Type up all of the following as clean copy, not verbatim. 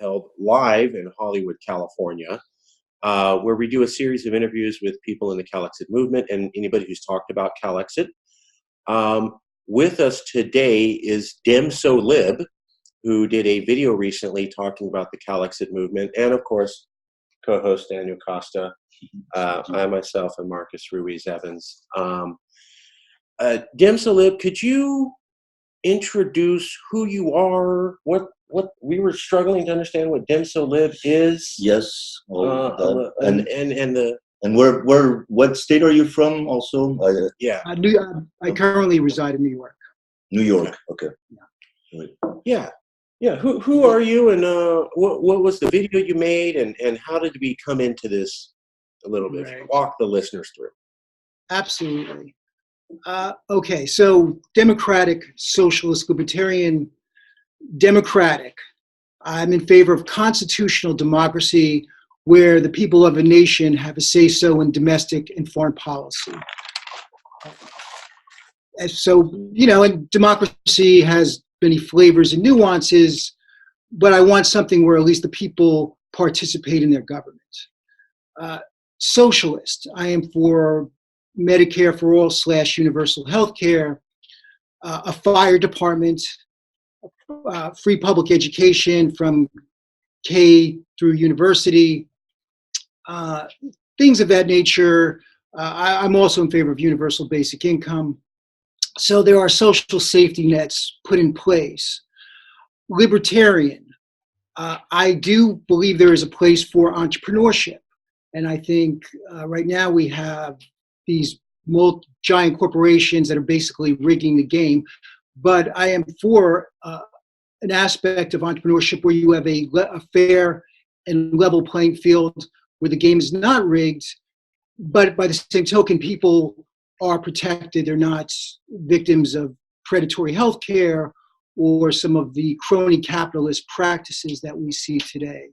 held live in Hollywood, California, where we do a series of interviews with people in the CalExit movement and anybody who's talked about CalExit. With us today is DemSoLib, who did a video recently talking about the CalExit movement, and of course, co-host Daniel Costa. I myself am Marcus.ruiz.evans. DemSoLib, could you introduce who you are? What we were struggling to understand what DemSoLib is. Yes. And where what state are you from? Also, I currently reside in New York. New York. Okay. Yeah. Right. Yeah. Who are you, and what was the video you made, and how did we come into this a little bit? Right. Walk the listeners through. Absolutely. Okay, so Democratic Socialist Libertarian. Democratic. I'm in favor of constitutional democracy where the people of a nation have a say-so in domestic and foreign policy. And so, and democracy has many flavors and nuances, but I want something where at least the people participate in their government. Socialist. I am for Medicare for all / universal health care, a fire department, free public education from K through university, things of that nature. I'm also in favor of universal basic income. So there are social safety nets put in place. Libertarian. I do believe there is a place for entrepreneurship. And I think right now we have these giant corporations that are basically rigging the game. But I am for an aspect of entrepreneurship where you have a fair and level playing field where the game is not rigged, but by the same token, people are protected. They're not victims of predatory healthcare or some of the crony capitalist practices that we see today.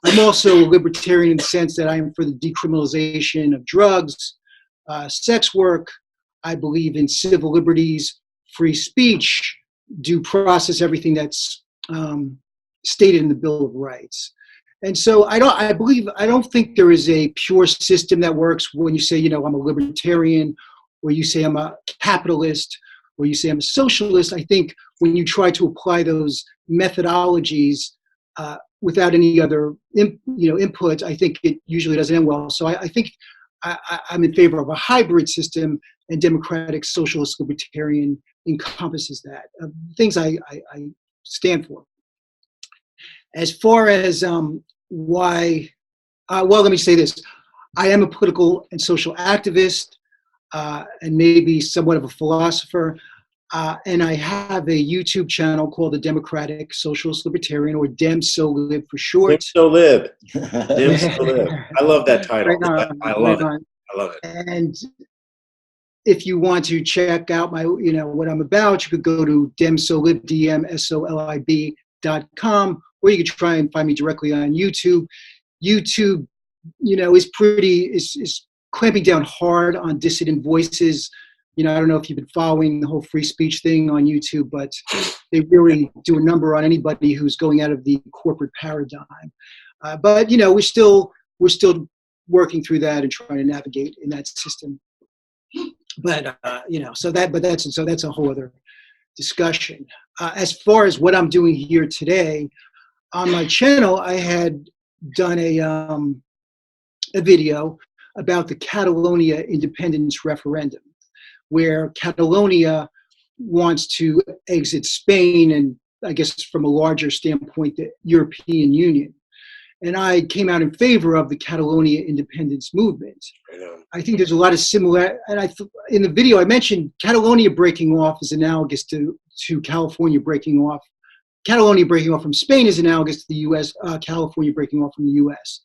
I'm also a libertarian in the sense that I am for the decriminalization of drugs, sex work. I believe in civil liberties, free speech, due process, everything that's stated in the Bill of Rights. And so I don't think there is a pure system that works when you say, I'm a libertarian, or you say I'm a capitalist, or you say I'm a socialist. I think when you try to apply those methodologies without any other input, I think it usually doesn't end well. So I think I'm in favor of a hybrid system, and Democratic Socialist Libertarian encompasses that. Things I stand for. As far as why, let me say this. I am a political and social activist and maybe somewhat of a philosopher. And I have a YouTube channel called the Democratic Socialist Libertarian, or DemSoLib for short. DemSoLib. DemSoLib. I love that title. I love it. And if you want to check out my, what I'm about, you could go to DemSoLib, DemSoLib.com, or you could try and find me directly on YouTube. YouTube, is clamping down hard on dissident voices. I don't know if you've been following the whole free speech thing on YouTube, but they really do a number on anybody who's going out of the corporate paradigm. But we're still working through that and trying to navigate in that system. But that's a whole other discussion. As far as what I'm doing here today, on my channel, I had done a video about the Catalonia independence referendum, where Catalonia wants to exit Spain and, I guess from a larger standpoint, the European Union. And I came out in favor of the Catalonia independence movement. I think there's a lot of similar, and in the video I mentioned Catalonia breaking off is analogous to California breaking off. Catalonia breaking off from Spain is analogous to the U.S., California breaking off from the U.S.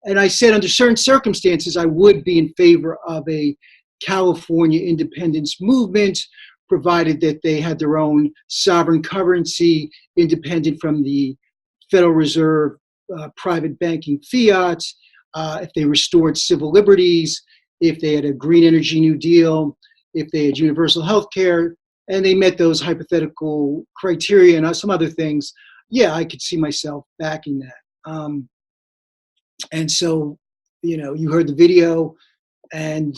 And I said under certain circumstances I would be in favor of a California independence movement, provided that they had their own sovereign currency, independent from the Federal Reserve, private banking fiat, if they restored civil liberties, if they had a green energy New Deal, if they had universal health care, and they met those hypothetical criteria and some other things. yeah, I could see myself backing that. And so, you heard the video, and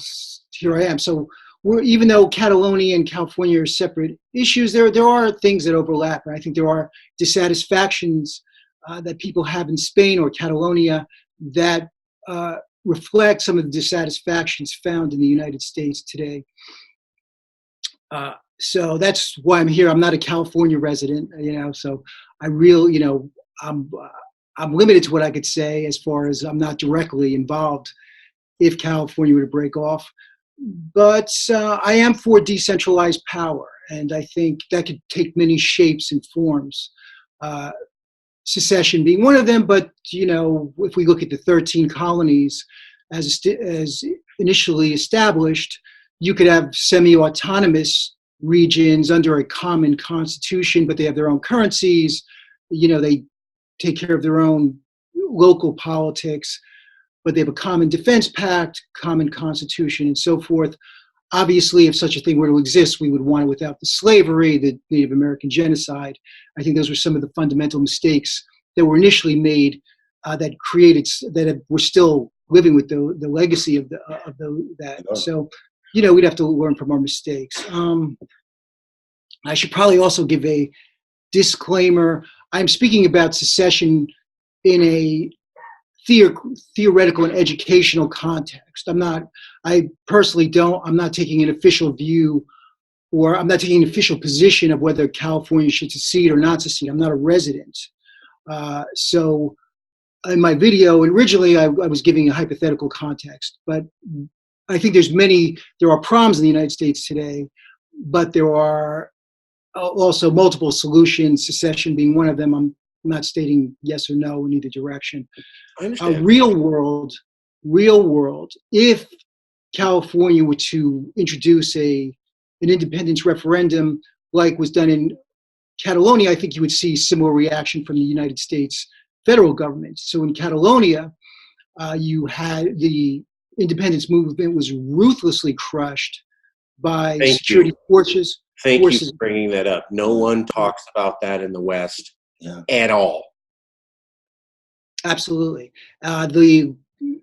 here I am. So even though Catalonia and California are separate issues, there are things that overlap, and I think there are dissatisfactions that people have in Spain or Catalonia that reflect some of the dissatisfactions found in the United States today. So that's why I'm here. I'm not a California resident, so I really, I'm limited to what I could say as far as I'm not directly involved if California were to break off. But I am for decentralized power, and I think that could take many shapes and forms. Secession being one of them, but if we look at the 13 colonies as initially established, you could have semi-autonomous regions under a common constitution, but they have their own currencies. They take care of their own local politics, but they have a common defense pact, common constitution, and so forth. Obviously, if such a thing were to exist, we would want it without the slavery, the Native American genocide. I think those were some of the fundamental mistakes that were initially made that we're still living with the legacy of that. So, we'd have to learn from our mistakes. I should probably also give a disclaimer. I'm speaking about secession in a theoretical and educational context. I'm not taking an official view, or I'm not taking an official position of whether California should secede or not secede. I'm not a resident. So in my video, originally I was giving a hypothetical context, but I think there are problems in the United States today, but there are also multiple solutions, secession being one of them. I'm not stating yes or no in either direction. I understand. Real world, if California were to introduce an independence referendum like was done in Catalonia, I think you would see similar reaction from the United States federal government. So in Catalonia, you had the independence movement was ruthlessly crushed by security forces. Thank you for bringing that up. No one talks about that in the West at all. Absolutely. The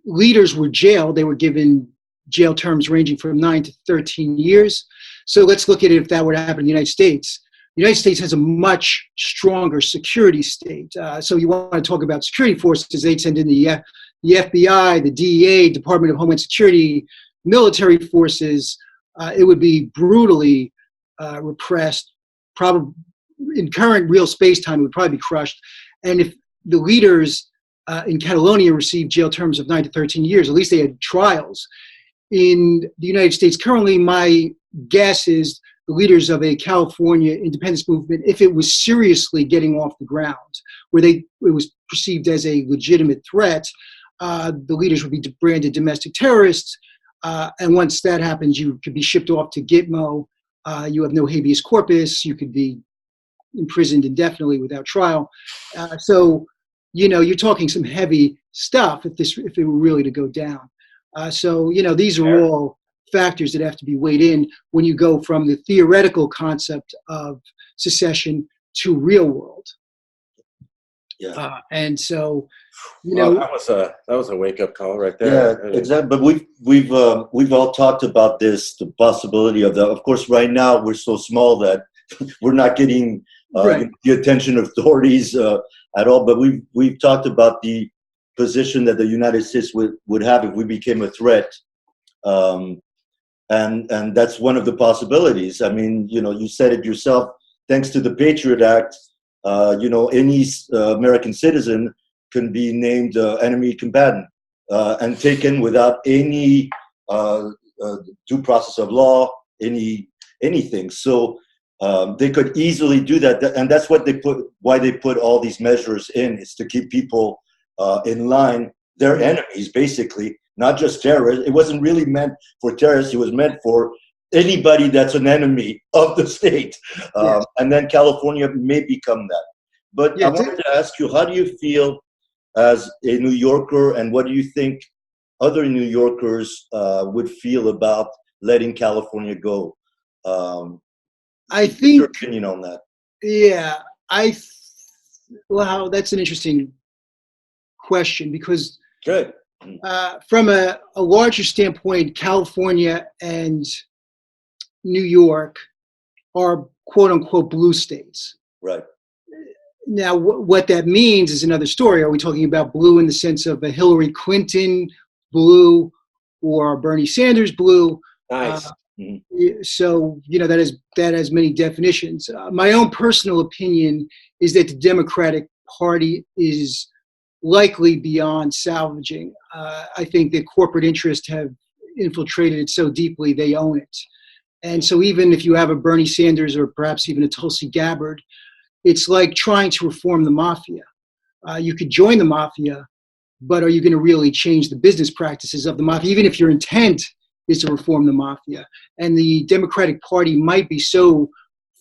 leaders were jailed. They were given jail terms ranging from 9 to 13 years. So let's look at it if that were to happen in the United States. The United States has a much stronger security state. So you want to talk about security forces, they'd send in the FBI, the DEA, Department of Homeland Security, military forces. It would be brutally repressed. Probably in current real space time, it would probably be crushed. And if the leaders in Catalonia received jail terms of 9 to 13 years, at least they had trials. In the United States currently, my guess is the leaders of a California independence movement, if it was seriously getting off the ground, where it was perceived as a legitimate threat, the leaders would be branded domestic terrorists. And once that happens, you could be shipped off to Gitmo. You have no habeas corpus. You could be imprisoned indefinitely without trial. So, you're talking some heavy stuff if it were really to go down. So, these are all factors that have to be weighed in when you go from the theoretical concept of secession to real world. Yeah. And so, that was a wake up call right there. Yeah, exactly. But we've all talked about this, the possibility of that. Of course, right now we're so small that we're not getting the attention of authorities at all. But we've talked about the position that the United States would have if we became a threat. And that's one of the possibilities. I mean, you said it yourself, thanks to the Patriot Act, any American citizen can be named enemy combatant and taken without any due process of law, anything. So they could easily do that. And that's why they put all these measures in, is to keep people in line. They're enemies, basically. Not just terrorists. It wasn't really meant for terrorists. It was meant for anybody that's an enemy of the state. And then California may become that. But I wanted to ask you, how do you feel as a New Yorker, and what do you think other New Yorkers would feel about letting California go? I think, your opinion on that? Yeah, I Well, that's an interesting question because Good. from a larger standpoint, California and New York are quote unquote blue states. Right. Now, what that means is another story. Are we talking about blue in the sense of a Hillary Clinton blue or Bernie Sanders blue? Nice. So, that has many definitions. My own personal opinion is that the Democratic Party is likely beyond salvaging. I think that corporate interests have infiltrated it so deeply they own it. And so even if you have a Bernie Sanders or perhaps even a Tulsi Gabbard, it's like trying to reform the mafia. You could join the mafia, but are you going to really change the business practices of the mafia, even if your intent is to reform the mafia? And the Democratic Party might be so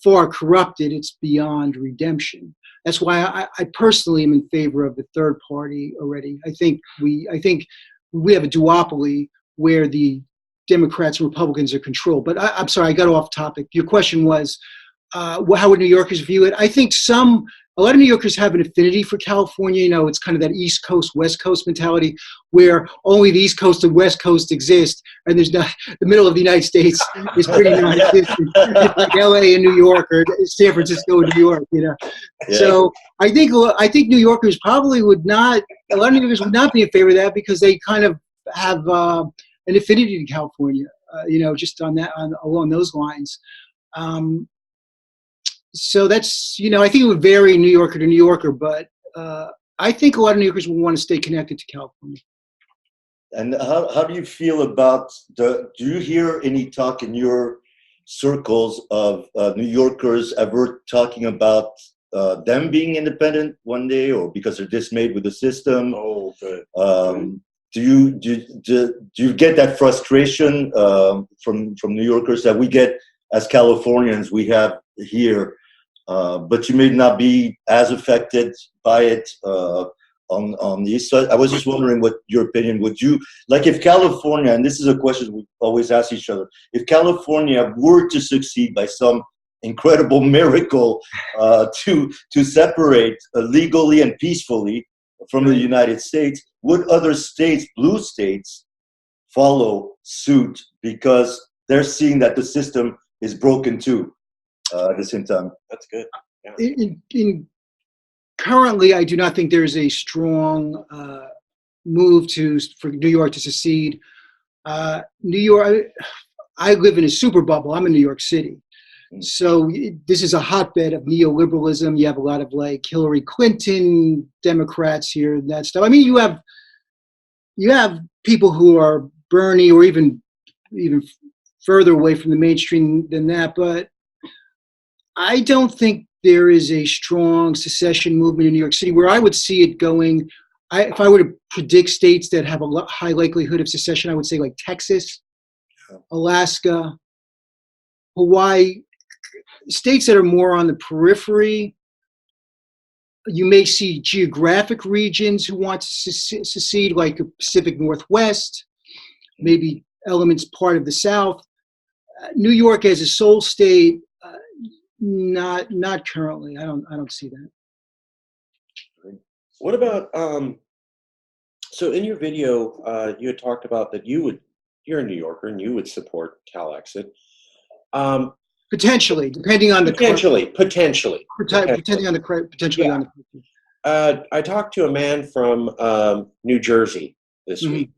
far corrupted, it's beyond redemption. That's why I personally am in favor of the third party already. I think we have a duopoly where the Democrats and Republicans are controlled. But I'm sorry, I got off topic. Your question was, how would New Yorkers view it? I think a lot of New Yorkers have an affinity for California. It's kind of that East Coast, West Coast mentality where only the East Coast and West Coast exist, and there's not the middle of the United States is pretty non-existent. It's like LA and New York or San Francisco and New York, Yeah. So I think New Yorkers probably would not. A lot of New Yorkers would not be in favor of that because they kind of have an affinity to California. Just along those lines. So that's, I think it would vary New Yorker to New Yorker, but I think a lot of New Yorkers will want to stay connected to California. And how do you feel about do you hear any talk in your circles of New Yorkers ever talking about them being independent one day, or because they're dismayed with the system? Oh, good. Do you get that frustration from New Yorkers that we get as Californians we have here, but you may not be as affected by it on the East side? I was just wondering what your opinion. Would you, like, if California, and this is a question we always ask each other, if California were to succeed by some incredible miracle to separate legally and peacefully from the United States, would other states, blue states, follow suit because they're seeing that the system is broken too at the same time? That's good. Yeah. Currently, I do not think there's a strong move for New York to secede. New York, I live in a super bubble. I'm in New York City. So this is a hotbed of neoliberalism. You have a lot of like Hillary Clinton Democrats here and that stuff. I mean, you have people who are Bernie or even further away from the mainstream than that. But I don't think there is a strong secession movement in New York City. Where I would see it going, if I were to predict states that have a high likelihood of secession, I would say like Texas, Alaska, Hawaii. States that are more on the periphery. You may see geographic regions who want to secede, like the Pacific Northwest, maybe elements part of the South. New York as a sole state, not currently. I don't see that. What about so in your video you had talked about that you're a New Yorker and you would support CalExit. Potentially, depending on the potentially. Depending on the potentially on the. I talked to a man from New Jersey this week,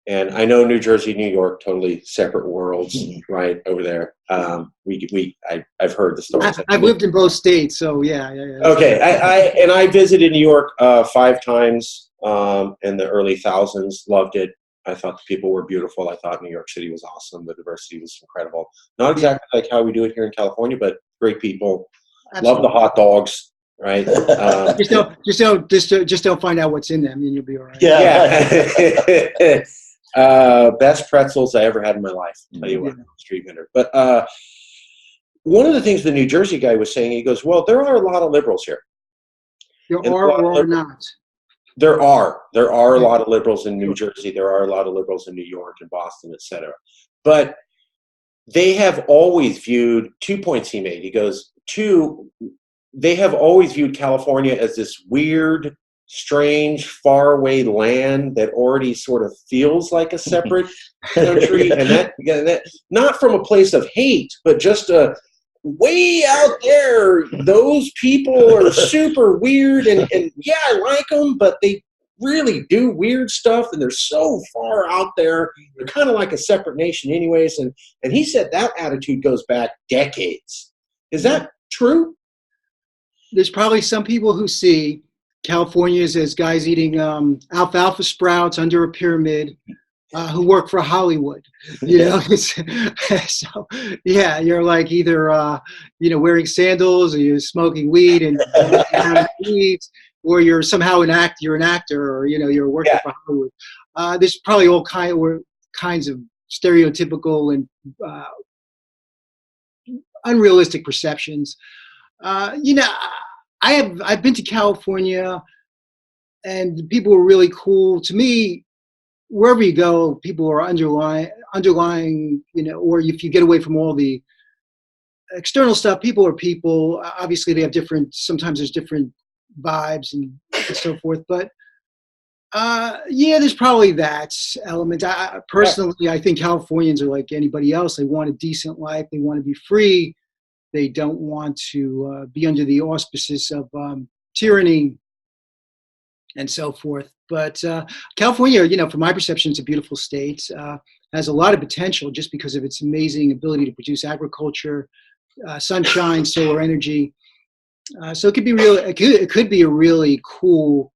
and I know New Jersey, New York, totally separate worlds, right over there. I've heard the stories. I've lived in both states, so yeah. Okay, I visited New York 5 times in the early thousands. Loved it. I thought the people were beautiful. I thought New York City was awesome. The diversity was incredible. Not exactly like how we do it here in California, but great people. Absolutely. Love the hot dogs, right? Just don't find out what's in them, and you'll be all right. Yeah. Best pretzels I ever had in my life. I'll tell you what, street vendor. But one of the things the New Jersey guy was saying, he goes, "Well, there are a lot of liberals here. There are or not." There are a lot of liberals in New Jersey. There are a lot of liberals in New York and Boston, etc. But they have always viewed 2 points he made. He goes, 2, they have always viewed California as this weird, strange, faraway land that already sort of feels like a separate country, and that not from a place of hate, but just a way out there. Those people are super weird, and yeah, I like them, but they really do weird stuff, and they're so far out there. They're kind of like a separate nation, anyways. And he said that attitude goes back decades. Is that true? There's probably some people who see California as guys eating alfalfa sprouts under a pyramid, who work for Hollywood, you know. So yeah, you're like either wearing sandals, or you're smoking weed and weeds, or you're somehow you're an actor, or you're working for Hollywood. There's probably all kinds of stereotypical and unrealistic perceptions. I've been to California, and people were really cool to me. Wherever you go, people are underlying, or if you get away from all the external stuff, people are people. Obviously, they have sometimes there's different vibes and so forth. But there's probably that element. Personally, I think Californians are like anybody else. They want a decent life. They want to be free. They don't want to be under the auspices of tyranny and so forth. But California, from my perception, it's a beautiful state. Has a lot of potential just because of its amazing ability to produce agriculture, sunshine, solar energy. So it could be it could be a really cool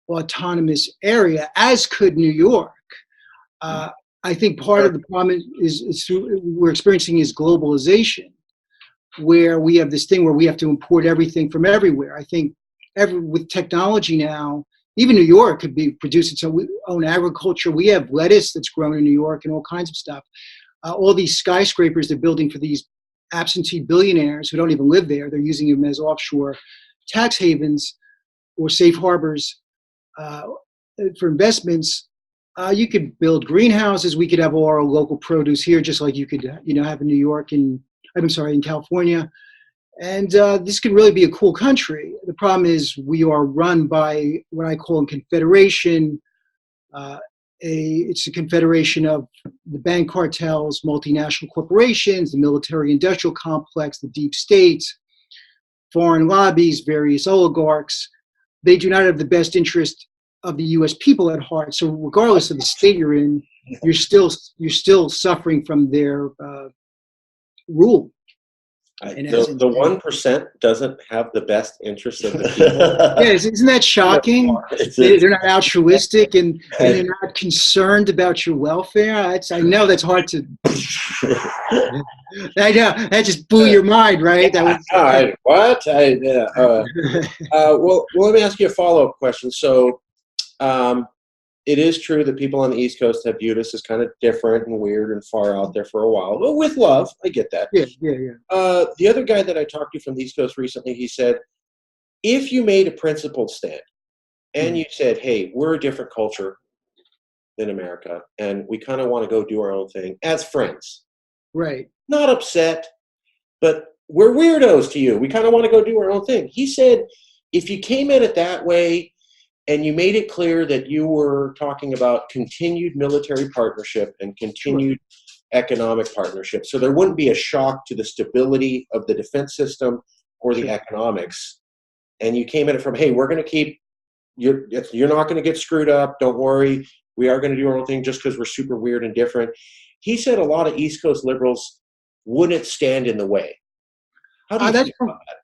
autonomous area, as could New York. I think part of the problem we're experiencing is globalization, where we have this thing where we have to import everything from everywhere. I think with technology now, even New York could be producing its own agriculture. We have lettuce that's grown in New York and all kinds of stuff. All these skyscrapers they're building for these absentee billionaires who don't even live there. They're using them as offshore tax havens or safe harbors for investments. You could build greenhouses. We could have all our local produce here, just like you could, have in New York in California. And this could really be a cool country. The problem is we are run by what I call a confederation. It's a confederation of the bank cartels, multinational corporations, the military-industrial complex, the deep states, foreign lobbies, various oligarchs. They do not have the best interest of the U.S. people at heart. So regardless of the state you're in, you're still suffering from their rule. The 1% doesn't have the best interest of the people. Yeah, isn't that shocking? They're not altruistic and they're not concerned about your welfare. I know that's hard to. I know that just blew your mind, right? What? Well, let me ask you a follow-up question. So, it is true that people on the East Coast have viewed us as kind of different and weird and far out there for a while. Well, with love, I get that. Yeah. The other guy that I talked to from the East Coast recently, he said, if you made a principled stand and you said, hey, we're a different culture than America, and we kind of want to go do our own thing as friends. Right. Not upset, but we're weirdos to you. We kind of want to go do our own thing. He said, if you came at it that way, and you made it clear that you were talking about continued military partnership and continued economic partnership, so there wouldn't be a shock to the stability of the defense system or the economics. And you came at it from, hey, we're going to keep, you're not going to get screwed up. Don't worry. We are going to do our own thing just because we're super weird and different. He said a lot of East Coast liberals wouldn't stand in the way. How do you think about that?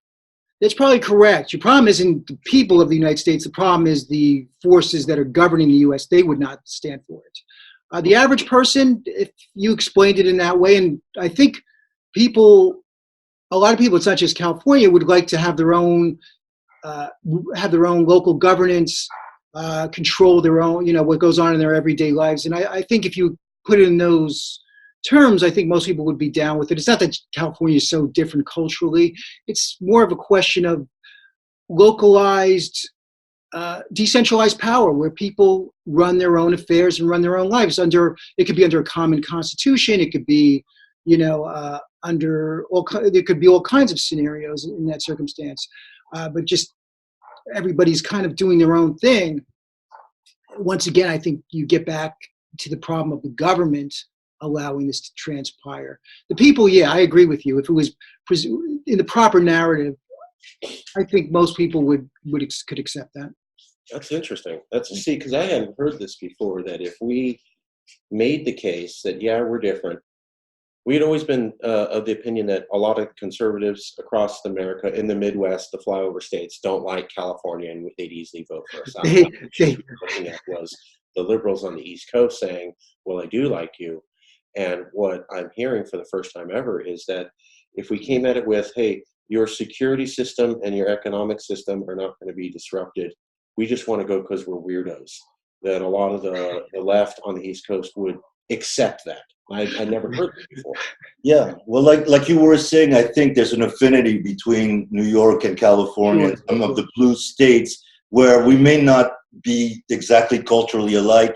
That's probably correct. Your problem isn't the people of the United States. The problem is the forces that are governing the U.S. They would not stand for it. The average person, if you explained it in that way, and I think a lot of people, it's not just California, would like to have their own local governance, control their own, what goes on in their everyday lives. And I think if you put it in those terms, I think most people would be down with it. It's not that California is so different culturally. It's more of a question of localized, decentralized power, where people run their own affairs and run their own lives it could be under a common constitution. It could be under there could be all kinds of scenarios in that circumstance, but just everybody's kind of doing their own thing. Once again, I think you get back to the problem of the government allowing this to transpire. The people, yeah, I agree with you. If it was in the proper narrative, I think most people could accept that. That's interesting. See, because I hadn't heard this before, that if we made the case that, yeah, we're different, we had always been of the opinion that a lot of conservatives across America, in the Midwest, the flyover states, don't like California, and they'd easily vote for us. What we were looking at was the liberals on the East Coast saying, well, I do like you. And what I'm hearing for the first time ever is that if we came at it with, hey, your security system and your economic system are not going to be disrupted, we just want to go because we're weirdos, that a lot of the left on the East Coast would accept that. I never heard that before. Yeah, well, like you were saying, I think there's an affinity between New York and California, and some of the blue states, where we may not be exactly culturally alike.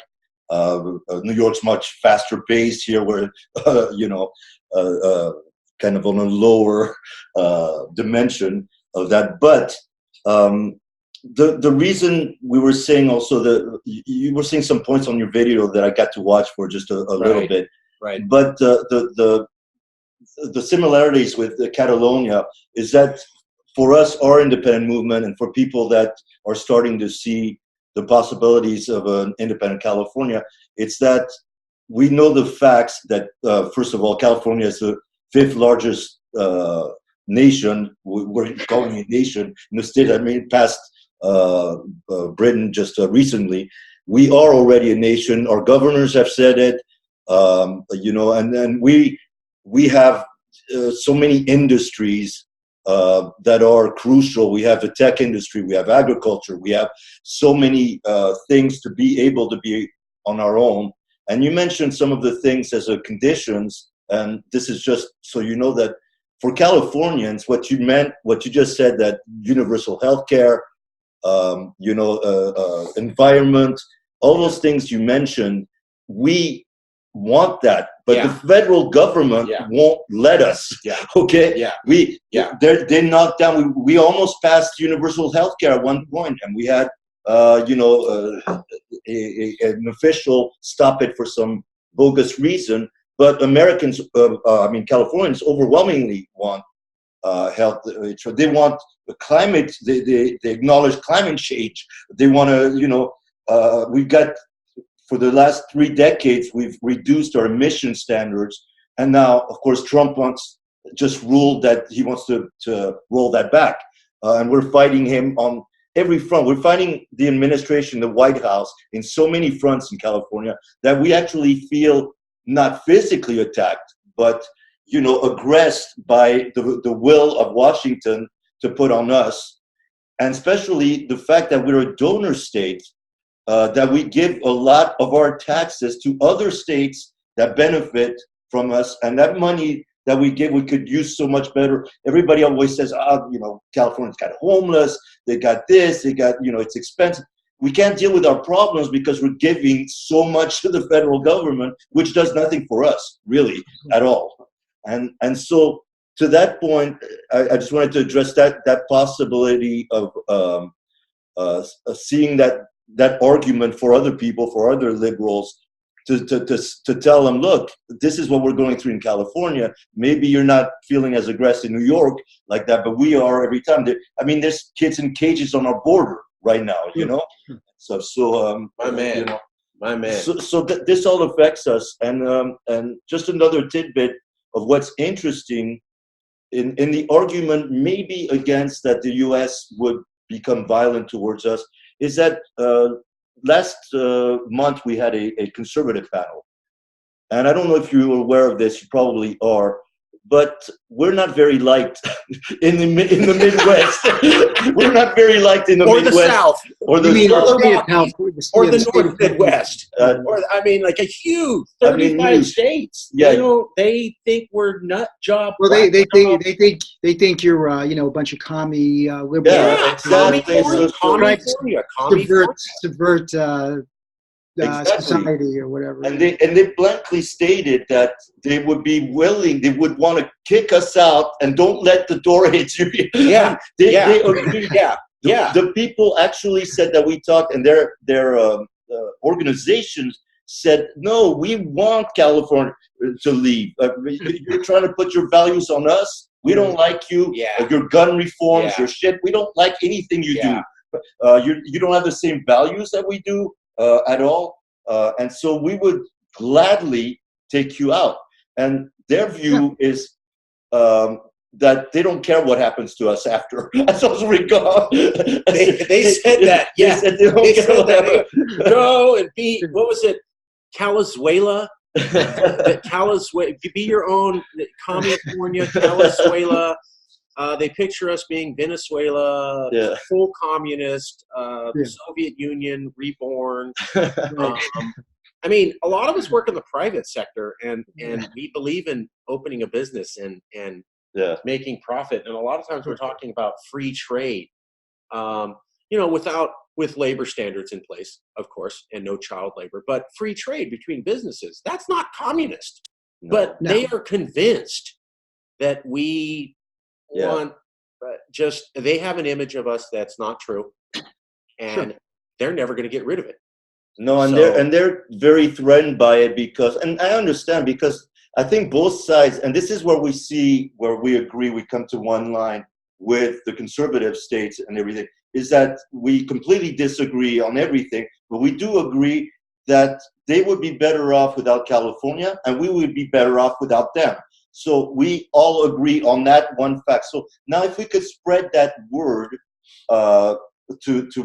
New York's much faster paced. Here we're, kind of on a lower dimension of that. But the reason we were saying also that you were saying some points on your video that I got to watch for just a little bit. Right. But the similarities with Catalonia is that for us, our independent movement, and for people that are starting to see the possibilities of an independent California, it's that we know the facts that, first of all, California is the 5th largest nation. We're calling it a nation in the state. I mean, past Britain just recently. We are already a nation. Our governors have said it. And then we have so many industries that are crucial. We have the tech industry, we have agriculture, we have so many things to be able to be on our own. And you mentioned some of the things as a conditions, and this is just so you know that for Californians, what you just said, that universal health care, environment, all those things you mentioned, we want that, but the federal government won't let us. Okay. They're knocked down. We almost passed universal health care at one point, and we had an official stop it for some bogus reason. But Americans, Californians overwhelmingly want health. They want the climate. They acknowledge climate change. They want to. We've got. For the last 3 decades, we've reduced our emission standards, and now, of course, Trump just ruled that he wants to roll that back, and we're fighting him on every front. We're fighting the administration, the White House, in so many fronts in California that we actually feel not physically attacked, but aggressed by the will of Washington to put on us, and especially the fact that we're a donor state. That we give a lot of our taxes to other states that benefit from us, and that money that we give, we could use so much better. Everybody always says, California's got homeless, they got this, they got, it's expensive. We can't deal with our problems because we're giving so much to the federal government, which does nothing for us, really, at all. And so to that point, I just wanted to address that possibility of seeing that argument for other people, for other liberals, to tell them, look, this is what we're going through in California. Maybe you're not feeling as aggressive in New York like that, but we are every time. There's kids in cages on our border right now, So my man, my man. So this all affects us, and just another tidbit of what's interesting in the argument, maybe against that the U.S. would become violent towards us, is that last month we had a conservative panel. And I don't know if you're aware of this, you probably are, but we're not very liked in the Midwest. We're not very liked in the Midwest. Or the South. Or the South. Or the North Midwest. Like a huge 35 states. Yeah. They think we're nut job. Well, they think you're a bunch of commie liberals. Yeah, exactly. Subvert Exactly. society or whatever. And they blankly stated that they would be willing, they would want to kick us out and don't let the door hit you. Yeah. They Yeah. agreed. Yeah. The people actually said that we talked, and their organizations said, no, we want California to leave. You're trying to put your values on us. We don't like you. Yeah. Your gun reforms, Yeah. your shit. We don't like anything you Yeah. do. You don't have the same values that we do at all. And so we would gladly take you out. And their view is that they don't care what happens to us after. As long as we're gone. They said that. Yeah. They said they don't care what happens. Go and be, what was it? Calizuela? Be your own California, Calizuela. They picture us being Venezuela, full communist, Soviet Union reborn. I mean, a lot of us work in the private sector, and we believe in opening a business and making profit. And a lot of times we're talking about free trade, with labor standards in place, of course, and no child labor, but free trade between businesses. That's not communist. No. But they are convinced that we want they have an image of us that's not true, and they're never going to get rid of it. No, and they're very threatened by it because, and I understand, because I think both sides, and this is where we agree, we come to one line with the conservative states and everything, is that we completely disagree on everything, but we do agree that they would be better off without California, and we would be better off without them. So we all agree on that one fact. So now if we could spread that word to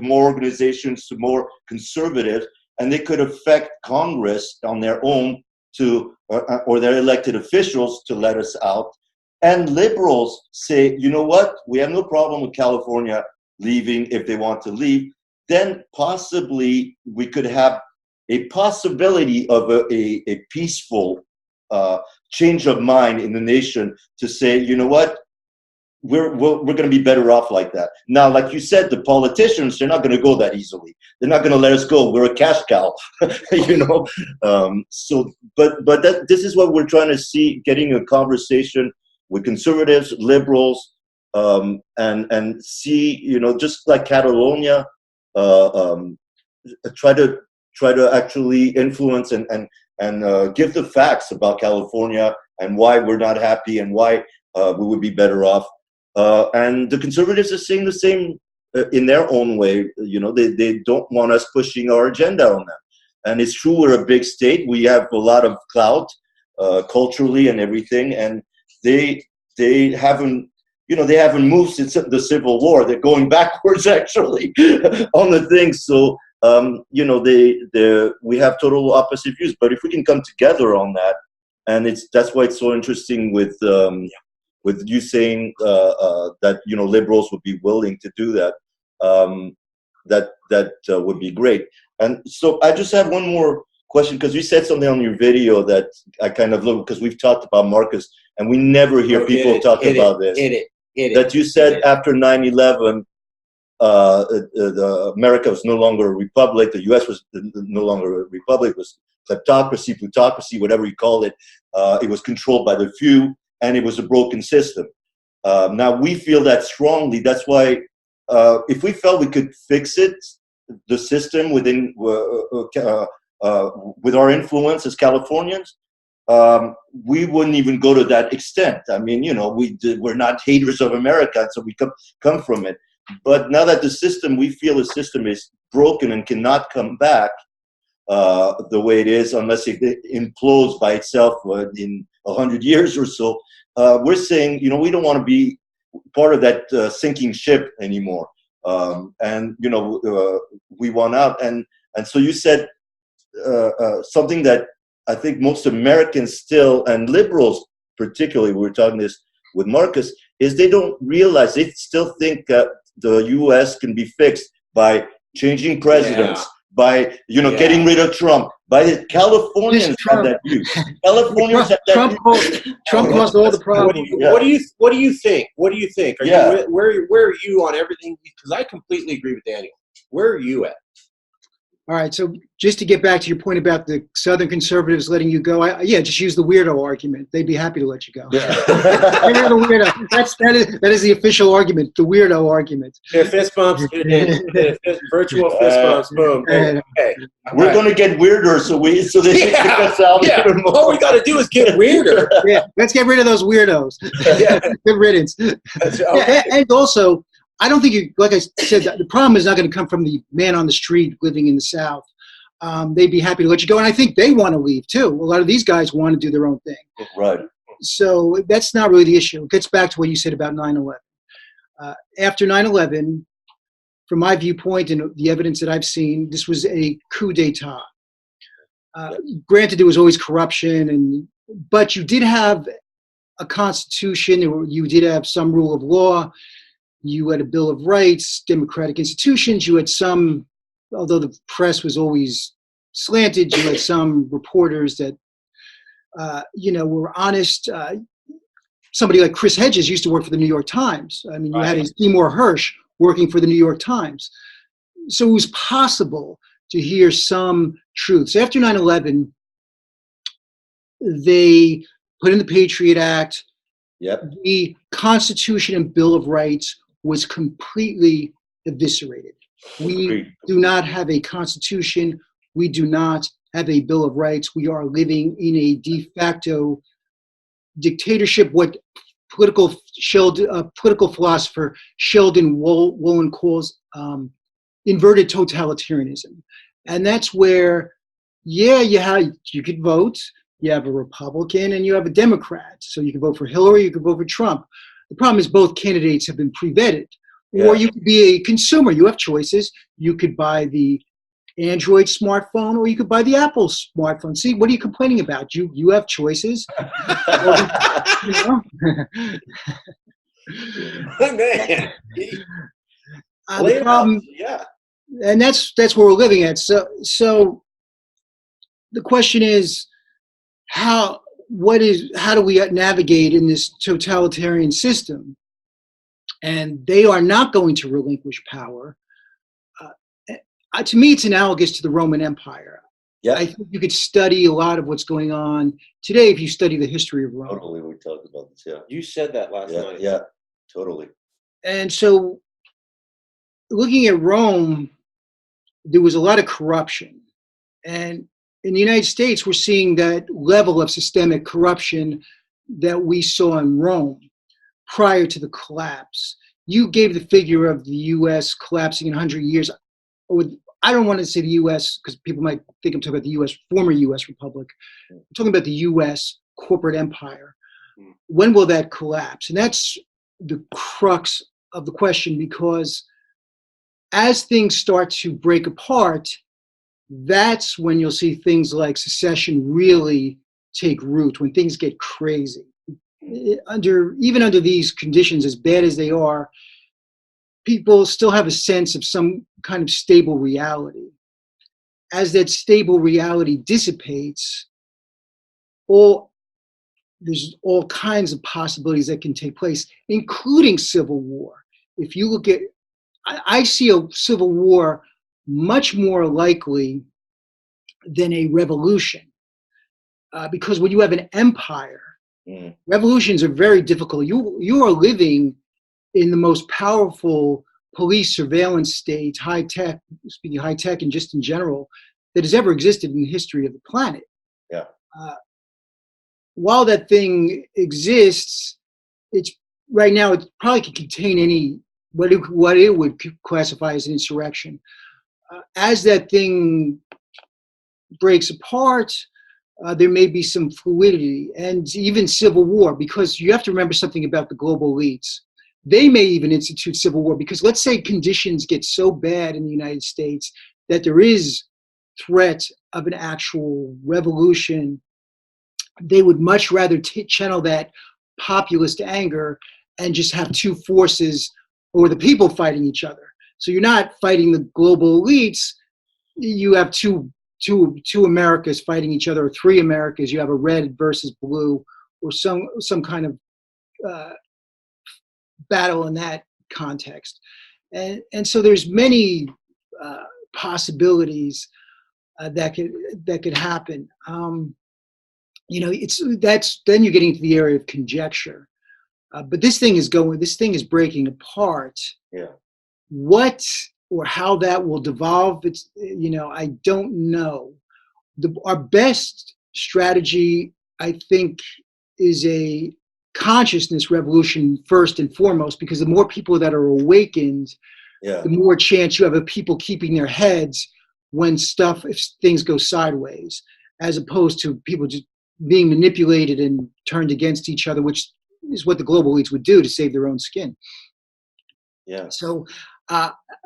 more organizations, to more conservatives, and they could affect Congress on their own or their elected officials to let us out. And liberals say, you know what, we have no problem with California leaving if they want to leave. Then possibly we could have a possibility of a peaceful change of mind in the nation to say, you know what, we're going to be better off like that. Now, like you said, the politicians, they're not going to go that easily. They're not going to let us go. We're a cash cow, you know. But this is what we're trying to see, getting a conversation with conservatives, liberals, and see, you know, just like Catalonia, try to actually influence and give the facts about California and why we're not happy and why we would be better off. And the conservatives are saying the same in their own way. You know, they don't want us pushing our agenda on them. And it's true, we're a big state. We have a lot of clout culturally and everything. And they haven't, you know, they haven't moved since the Civil War. They're going backwards actually on the things. So, you know, we have total opposite views. But if we can come together on that, and that's why it's so interesting with you saying that, you know, liberals would be willing to do that. That would be great. And so I just have one more question, because you said something on your video that I kind of look, because we've talked about Marcus, and we never hear people talk about this. That you said after 9/11, America was no longer a republic. The U.S. was no longer a republic. It was kleptocracy, plutocracy, whatever you call it. It was controlled by the few, and it was a broken system. Now we feel that strongly. That's why if we felt we could fix it, the system within with our influence as Californians, we wouldn't even go to that extent. I mean, you know, we're not haters of America, so we come from it. But now that we feel the system is broken and cannot come back the way it is, unless it implodes by itself in 100 years or so, we're saying, you know, we don't want to be part of that sinking ship anymore. And, you know, we want out. And so you said something that I think most Americans still, and liberals particularly, we were talking this with Marcus, is they don't realize, they still think that the U.S. can be fixed by changing presidents, by, you know, getting rid of Trump. By the Californians have that view. Californians have that view. Trump caused all the problems. What do you think? What do you think? Where are you on everything? Because I completely agree with Daniel. Where are you at? All right, so just to get back to your point about the Southern conservatives letting you go, yeah, just use the weirdo argument. They'd be happy to let you go. Yeah. You're the weirdo. That is the official argument, the weirdo argument. Yeah, fist bumps, good in. Virtual fist bumps, boom. Okay. We're going to get weirder, so they should kick us out. Yeah. Even more. All we got to do is get weirder. Yeah, let's get rid of those weirdos. Yeah. Good riddance. Okay. And also, I don't think like I said, the problem is not going to come from the man on the street living in the South. They'd be happy to let you go. And I think they want to leave too. A lot of these guys want to do their own thing. Right. So that's not really the issue. It gets back to what you said about 9/11. After 9/11, from my viewpoint and the evidence that I've seen, this was a coup d'etat. Granted, there was always corruption, but you did have a constitution, you did have some rule of law. You had a Bill of Rights, democratic institutions. You had some, although the press was always slanted, you had some reporters that, were honest. Somebody like Chris Hedges used to work for the New York Times. I mean, you had Seymour Hersh working for the New York Times. So it was possible to hear some truths. After 9/11, they put in the Patriot Act. Yep. The Constitution and Bill of Rights was completely eviscerated. We do not have a constitution. We do not have a Bill of Rights. We are living in a de facto dictatorship, what political philosopher Sheldon Wolin calls inverted totalitarianism. And that's where, you could vote. You have a Republican and you have a Democrat. So you can vote for Hillary, you can vote for Trump. The problem is both candidates have been pre-vetted. Yeah. Or you could be a consumer. You have choices. You could buy the Android smartphone or you could buy the Apple smartphone. See, what are you complaining about? You have choices. Man. The problem, and that's where we're living at. So the question is, how do we navigate in this totalitarian system? And they are not going to relinquish power. To me, it's analogous to the Roman Empire. Yeah. I think you could study a lot of what's going on today if you study the history of Rome. Totally, we talked about this. Yeah. You said that last night. Yeah, totally. And so, looking at Rome, there was a lot of corruption. And in the United States, we're seeing that level of systemic corruption that we saw in Rome prior to the collapse. You gave the figure of the U.S. collapsing in 100 years. I don't want to say the U.S. because people might think I'm talking about the U.S., former U.S. Republic. I'm talking about the U.S. corporate empire. When will that collapse? And that's the crux of the question, because as things start to break apart, that's when you'll see things like secession really take root, when things get crazy. Even under these conditions, as bad as they are, people still have a sense of some kind of stable reality. As that stable reality dissipates, there's all kinds of possibilities that can take place, including civil war. If you look at, I see a civil war much more likely than a revolution. Because when you have an empire, revolutions are very difficult. You are living in the most powerful police surveillance state, speaking high tech and just in general, that has ever existed in the history of the planet. Yeah. While that thing exists, right now it probably can contain what it would classify as an insurrection. As that thing breaks apart, there may be some fluidity and even civil war, because you have to remember something about the global elites. They may even institute civil war, because let's say conditions get so bad in the United States that there is threat of an actual revolution. They would much rather channel that populist anger and just have two forces, or the people fighting each other. So you're not fighting the global elites. You have two Americas fighting each other, or three Americas. You have a red versus blue, or some kind of battle in that context. And so there's many possibilities. that could happen. You know, then you're getting into the area of conjecture. But this thing is breaking apart. Yeah. What or how that will devolve, it's, you know, I don't know. Our best strategy, I think, is a consciousness revolution first and foremost, because the more people that are awakened, Yeah. the more chance you have of people keeping their heads if things go sideways, as opposed to people just being manipulated and turned against each other, which is what the global elites would do to save their own skin. Yeah. So,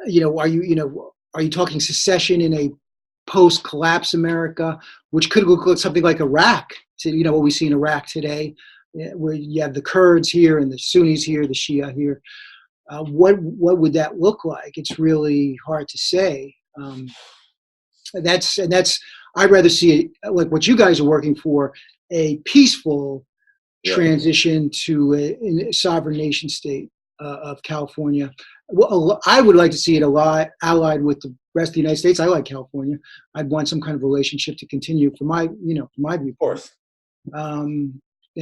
you know, are you talking secession in a post-collapse America, which could look like something like Iraq, to, you know, what we see in Iraq today, where you have the Kurds here and the Sunnis here, the Shia here. What would that look like? It's really hard to say. I'd rather see it like what you guys are working for, a peaceful transition to a sovereign nation state of California. Well, I would like to see it allied with the rest of the United States. I like California. I'd want some kind of relationship to continue from my view. Of course. And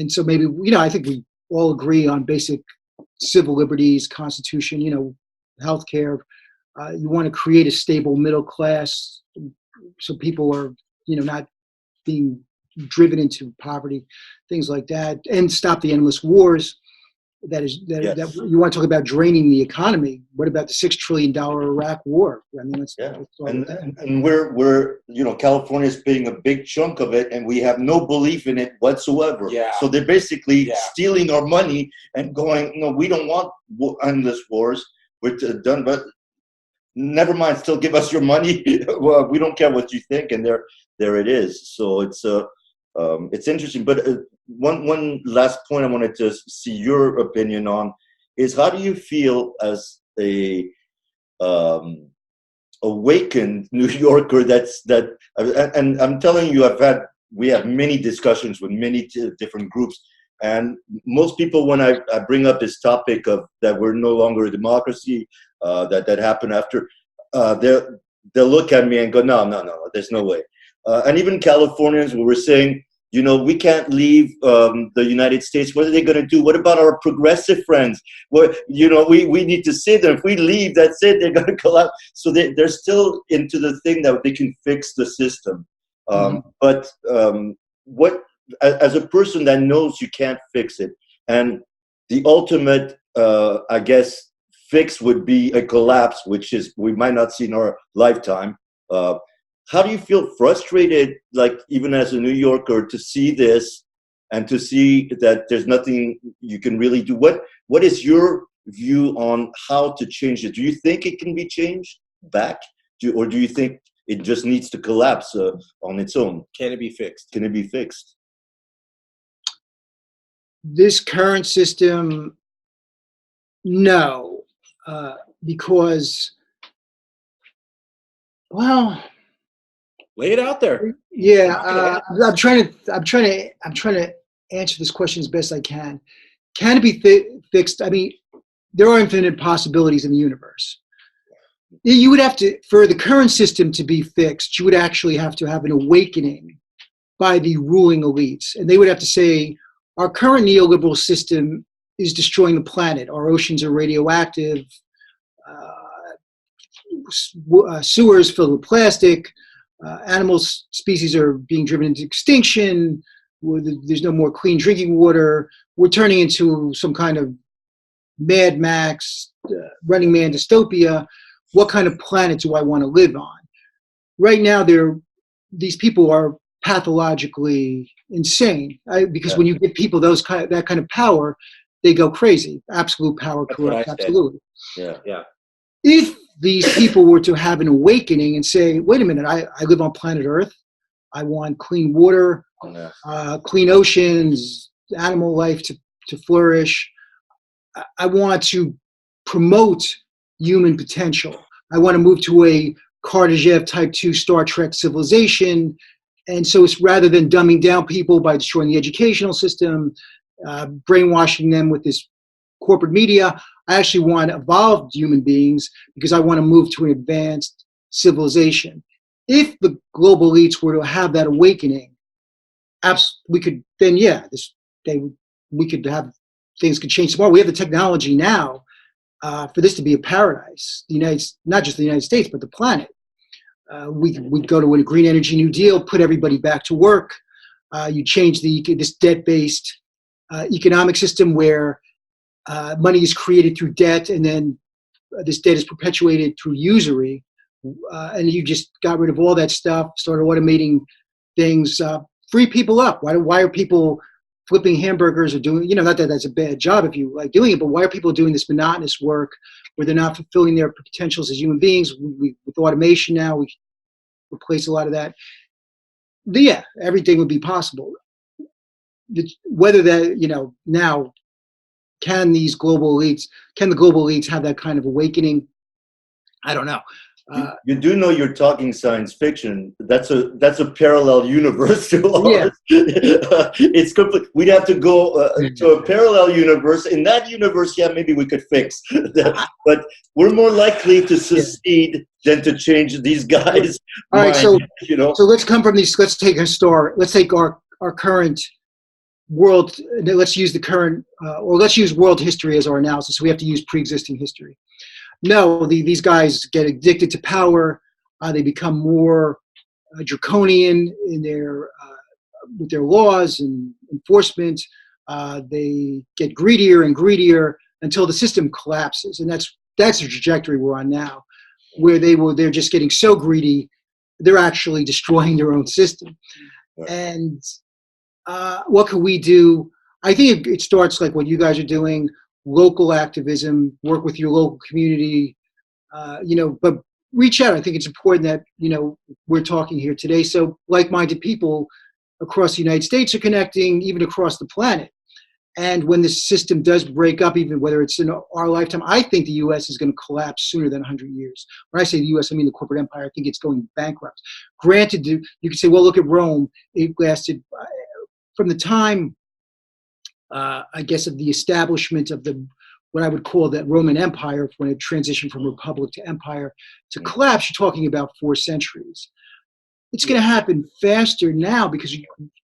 so maybe, you know, I think we all agree on basic civil liberties, Constitution, you know, healthcare. You want to create a stable middle class so people are, you know, not being driven into poverty, things like that, and stop the endless wars. That you want to talk about draining the economy. What about the $6 trillion Iraq war? I mean, and we're you know, California is paying a big chunk of it, and we have no belief in it whatsoever. Yeah. So they're basically stealing our money and going, no, we don't want endless wars. We're done, but never mind. Still give us your money. Well, we don't care what you think, and there it is. So it's interesting, but one last point I wanted to see your opinion on is, how do you feel as a awakened New Yorker and I'm telling you, we have many discussions with many different groups, and most people, when I bring up this topic of that we're no longer a democracy, that happened after, they'll look at me and go, no, there's no way. And even Californians, we were saying, you know, we can't leave the United States. What are they going to do? What about our progressive friends? Well, you know, we need to say that if we leave, that's it. They're going to collapse. So they're still into the thing that they can fix the system. But what, as a person that knows you can't fix it, and the ultimate, I guess, fix would be a collapse, which is we might not see in our lifetime. How do you feel frustrated, like even as a New Yorker, to see this and to see that there's nothing you can really do? What is your view on how to change it? Do you think it can be changed back? Or do you think it just needs to collapse on its own? Can it be fixed? Can it be fixed? This current system, no, because, well, lay it out there. Yeah, I'm trying to answer this question as best I can. Can it be fixed? I mean, there are infinite possibilities in the universe. You would have to, for the current system to be fixed, you would actually have to have an awakening by the ruling elites, and they would have to say, our current neoliberal system is destroying the planet. Our oceans are radioactive. Sewers filled with plastic. Animal species are being driven into extinction. There's no more clean drinking water. We're turning into some kind of Mad Max, Running Man dystopia. What kind of planet do I want to live on? Right now, these people are pathologically insane, because when you give people that kind of power, they go crazy. Absolute power corrupts absolutely. Yeah. If these people were to have an awakening and say, wait a minute, I live on planet Earth. I want clean water, clean oceans, animal life to flourish. I want to promote human potential. I want to move to a Kardashev type 2 Star Trek civilization. And so it's, rather than dumbing down people by destroying the educational system, brainwashing them with this corporate media, I actually want evolved human beings, because I want to move to an advanced civilization. if the global elites were to have that awakening, we could then, yeah, we could have, things could change tomorrow. We have the technology now for this to be a paradise. Not just the United States, but the planet. We'd go to a green energy New Deal, put everybody back to work. You change this debt-based economic system where money is created through debt, and then this debt is perpetuated through usury. And you just got rid of all that stuff, started automating things, free people up. Why are people flipping hamburgers or doing, not that that's a bad job if you like doing it, but why are people doing this monotonous work where they're not fulfilling their potentials as human beings? With automation now, we replace a lot of that. Yeah, everything would be possible. Whether that, now, can the global elites have that kind of awakening? I don't know. You do know you're talking science fiction. That's a parallel universe to ours. Yeah. It's complete. We'd have to go to a parallel universe. In that universe, yeah, maybe we could fix that. But we're more likely to succeed than to change these guys' All right, mind, so let's come from these. Let's take our current world. Let's use the current, or let's use world history as our analysis. So we have to use pre-existing history. No, these guys get addicted to power. They become more draconian in with their laws and enforcement. They get greedier and greedier until the system collapses, and that's the trajectory we're on now, where they're just getting so greedy, they're actually destroying their own system. Right. And what can we do? I think it starts like what you guys are doing. Local activism, work with your local community, but reach out. I think it's important that, we're talking here today. So like-minded people across the United States are connecting, even across the planet. And when this system does break up, even whether it's in our lifetime, I think the U.S. is going to collapse sooner than 100 years. When I say the U.S., I mean the corporate empire. I think it's going bankrupt. Granted, you can say, well, look at Rome. It lasted from the time, I guess, of the establishment of what I would call that Roman Empire, when it transitioned from republic to empire, to collapse, you're talking about 4 centuries. It's going to happen faster now because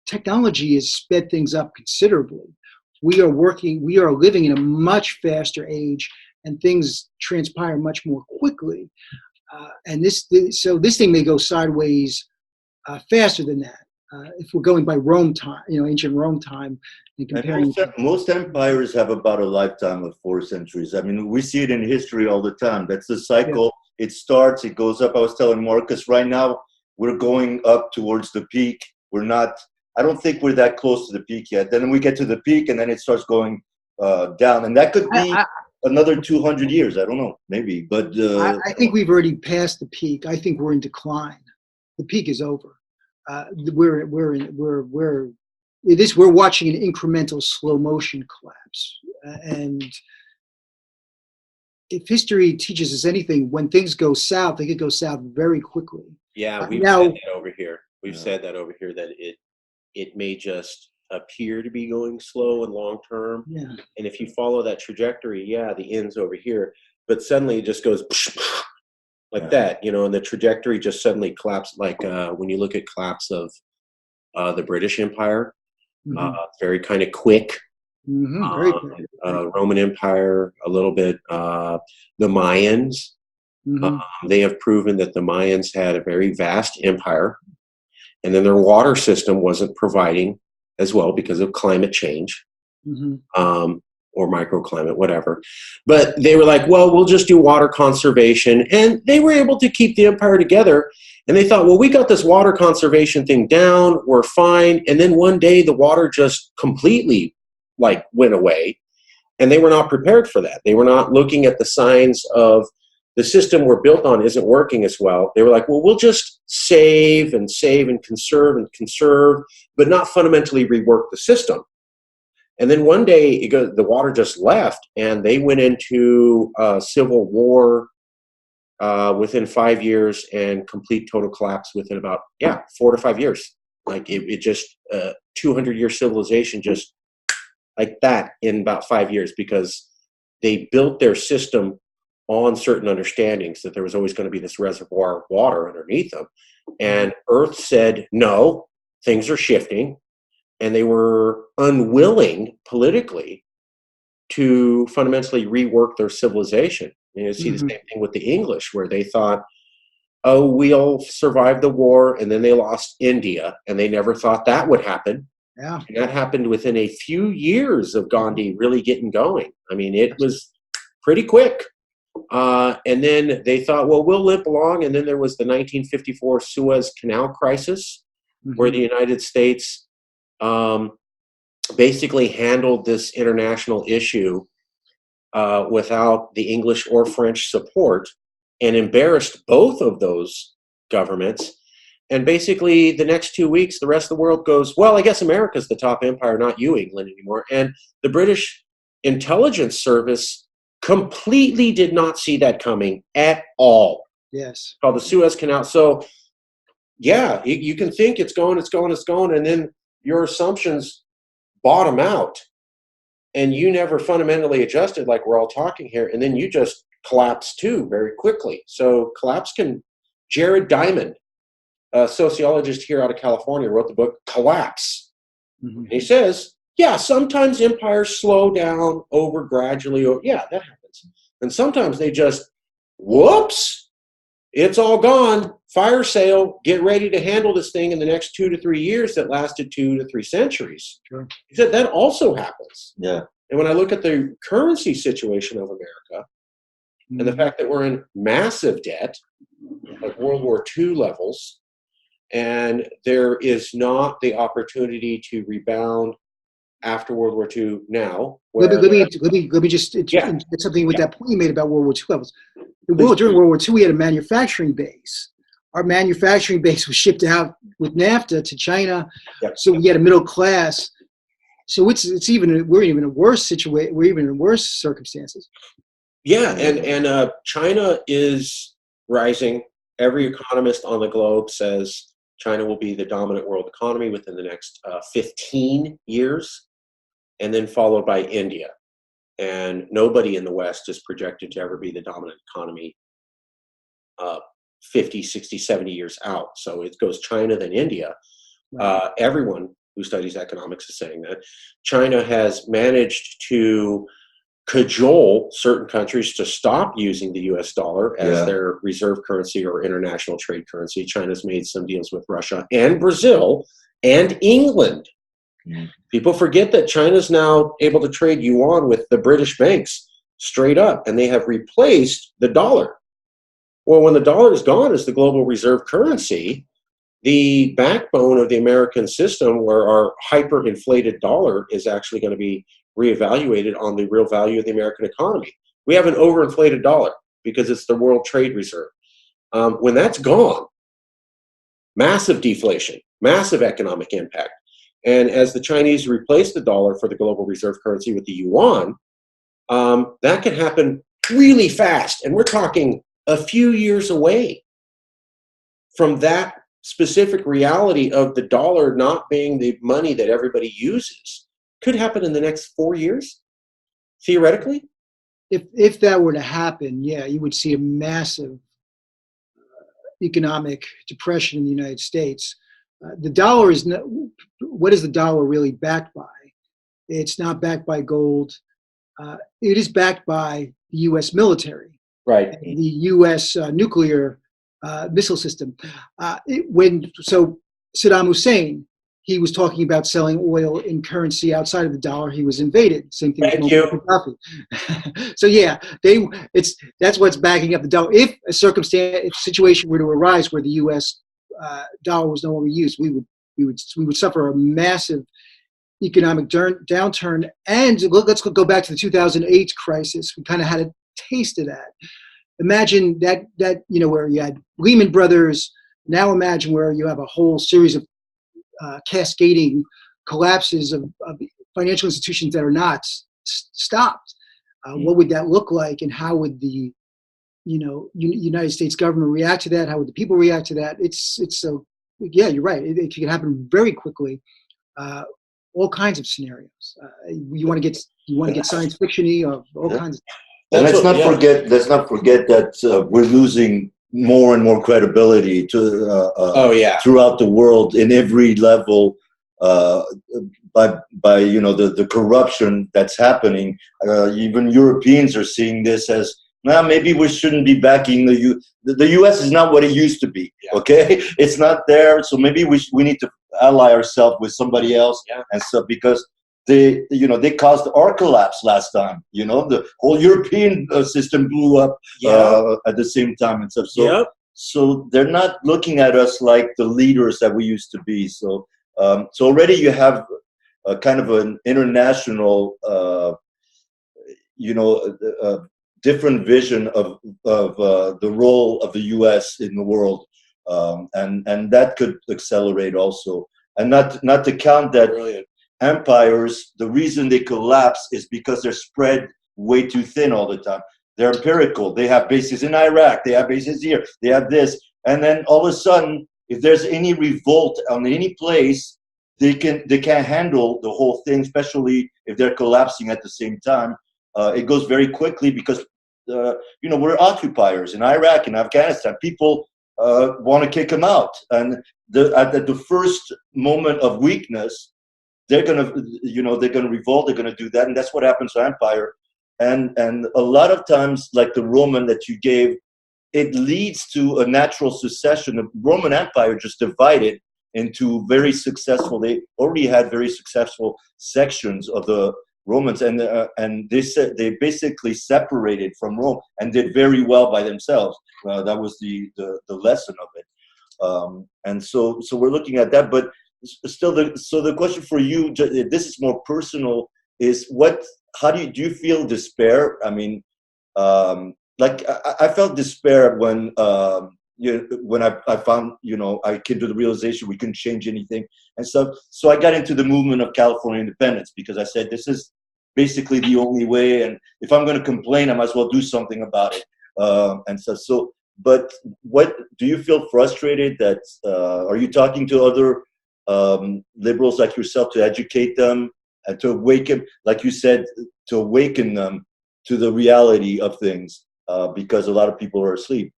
technology has sped things up considerably. We are living in a much faster age, and things transpire much more quickly. And this thing may go sideways faster than that. If we're going by Rome time, ancient Rome time, and comparing. And most empires have about a lifetime of 4 centuries. I mean, we see it in history all the time. That's the cycle. Yeah. It starts, it goes up. I was telling Marcus, right now, we're going up towards the peak. I don't think we're that close to the peak yet. Then we get to the peak, and then it starts going down. And that could be another 200 years. I don't know, maybe. But I think we've already passed the peak. I think we're in decline. The peak is over. We're watching an incremental slow motion collapse, and if history teaches us anything, when things go south, they could go south very quickly. Yeah, we've said that over here. We've said that over here, that it may just appear to be going slow and long term. Yeah. And if you follow that trajectory, the end's over here, but suddenly it just goes like that, and the trajectory just suddenly collapsed. Like when you look at collapse of the British Empire, very kind of quick. Very quick. Roman Empire, a little bit. The Mayans, they have proven that the Mayans had a very vast empire, and then their water system wasn't providing as well because of climate change. Or microclimate, whatever. But they were like, well, we'll just do water conservation. And they were able to keep the empire together. And they thought, well, we got this water conservation thing down. We're fine. And then one day the water just completely went away. And they were not prepared for that. They were not looking at the signs of the system we're built on isn't working as well. They were like, well, we'll just save and conserve, but not fundamentally rework the system. And then one day, the water just left, and they went into civil war within 5 years, and complete total collapse within about 4 to 5 years. Like it just 200-year civilization just like that in about 5 years, because they built their system on certain understandings that there was always going to be this reservoir of water underneath them, And Earth said, no, things are shifting. And they were unwilling politically to fundamentally rework their civilization. You see the same thing with the English, where they thought, oh, we'll survive the war, and then they lost India, and they never thought that would happen. Yeah. And that happened within a few years of Gandhi really getting going. I mean, it was pretty quick. And then they thought, well, we'll limp along. And then there was the 1954 Suez Canal crisis, where the United States basically handled this international issue without the English or French support, and embarrassed both of those governments. And basically the next 2 weeks, the rest of the world goes, well, I guess America's the top empire, not you, England, anymore. And the British intelligence service completely did not see that coming at all. Yes. Called the Suez Canal. So yeah, you can think it's going, and then your assumptions bottom out, and you never fundamentally adjusted like we're all talking here, and then you just collapse too very quickly. So collapse can, Jared Diamond, a sociologist here out of California, wrote the book Collapse. And he says, yeah, sometimes empires slow down over gradually. Yeah, that happens. And sometimes they just, whoops, it's all gone, fire sale, get ready to handle this thing in the next 2 to 3 years that lasted 2 to 3 centuries. Sure. He said that also happens. Yeah. And when I look at the currency situation of America, and the fact that we're in massive debt, like World War II levels, and there is not the opportunity to rebound after World War II now. Let me just it's something with that point you made about World War II levels. During World War II, we had a manufacturing base. Our manufacturing base was shipped out with NAFTA to China, so we had a middle class. So we're even in a worse situation. We're even in worse circumstances. Yeah, and China is rising. Every economist on the globe says China will be the dominant world economy within the next 15 years, and then followed by India. And nobody in the West is projected to ever be the dominant economy 50, 60, 70 years out. So it goes China, then India. Everyone who studies economics is saying that. China has managed to cajole certain countries to stop using the US dollar as their reserve currency or international trade currency. China's made some deals with Russia and Brazil and England. People forget that China's now able to trade yuan with the British banks straight up, and they have replaced the dollar. Well, when the dollar is gone as the global reserve currency, the backbone of the American system, where our hyperinflated dollar is actually going to be reevaluated on the real value of the American economy. We have an overinflated dollar because it's the world trade reserve. When that's gone, massive deflation, massive economic impact. And as the Chinese replace the dollar for the global reserve currency with the yuan, that can happen really fast. And we're talking a few years away from that specific reality of the dollar not being the money that everybody uses. Could happen in the next 4 years, theoretically. If that were to happen, yeah, you would see a massive economic depression in the United States. The dollar is not, what is the dollar really backed by? It's not backed by gold. It is backed by the U.S. military, right? The U.S. Nuclear missile system. So Saddam Hussein, he was talking about selling oil in currency outside of the dollar. He was invaded. Same thing with Gaddafi. So yeah, that's what's backing up the dollar. If a situation were to arise where the U.S. Dollar was no longer used, we would suffer a massive economic downturn. And let's go back to the 2008 crisis. We kind of had a taste of that. Imagine that where you had Lehman Brothers. Now imagine where you have a whole series of cascading collapses of financial institutions that are not stopped. What would that look like, and how would the United States government react to that? How would the people react to that? It's so, yeah, you're right. It can happen very quickly. All kinds of scenarios. You want to get science fiction-y of all kinds of. And let's not forget that we're losing more and more credibility to Oh yeah. throughout the world in every level, by you know the corruption that's happening. Even Europeans are seeing this as, now maybe we shouldn't be backing the U.S. is not what it used to be. Yeah. Okay, it's not there, so maybe we need to ally ourselves with somebody else. Yeah. And so because they caused our collapse last time. The whole European system blew up at the same time and stuff. So Yep. so they're not looking at us like the leaders that we used to be. So so already you have a kind of an international different vision of the role of the U.S. in the world, and that could accelerate also. And not to count that Brilliant. empires, the reason they collapse is because they're spread way too thin all the time. They're empirical. They have bases in Iraq. They have bases here. They have this. And then all of a sudden, if there's any revolt on any place, they can't handle the whole thing, especially if they're collapsing at the same time. It goes very quickly because, we're occupiers in Iraq and Afghanistan. People want to kick them out. And at the first moment of weakness, they're gonna revolt. They're gonna do that, and that's what happens to empire. And a lot of times, like the Roman that you gave, it leads to a natural secession. The Roman Empire just divided into very successful. They already had very successful sections of the Romans, and they basically separated from Rome and did very well by themselves. That was the lesson of it. And so we're looking at that, but. Still, the question for you, this is more personal, is how do you feel despair? I mean, like I felt despair when I found, I came to the realization we couldn't change anything and stuff. So I got into the movement of California independence because I said, this is basically the only way. And if I'm going to complain, I might as well do something about it. And stuff. So, but what do you feel frustrated that, are you talking to other liberals like yourself to educate them and to awaken, like you said, to awaken them to the reality of things, because a lot of people are asleep.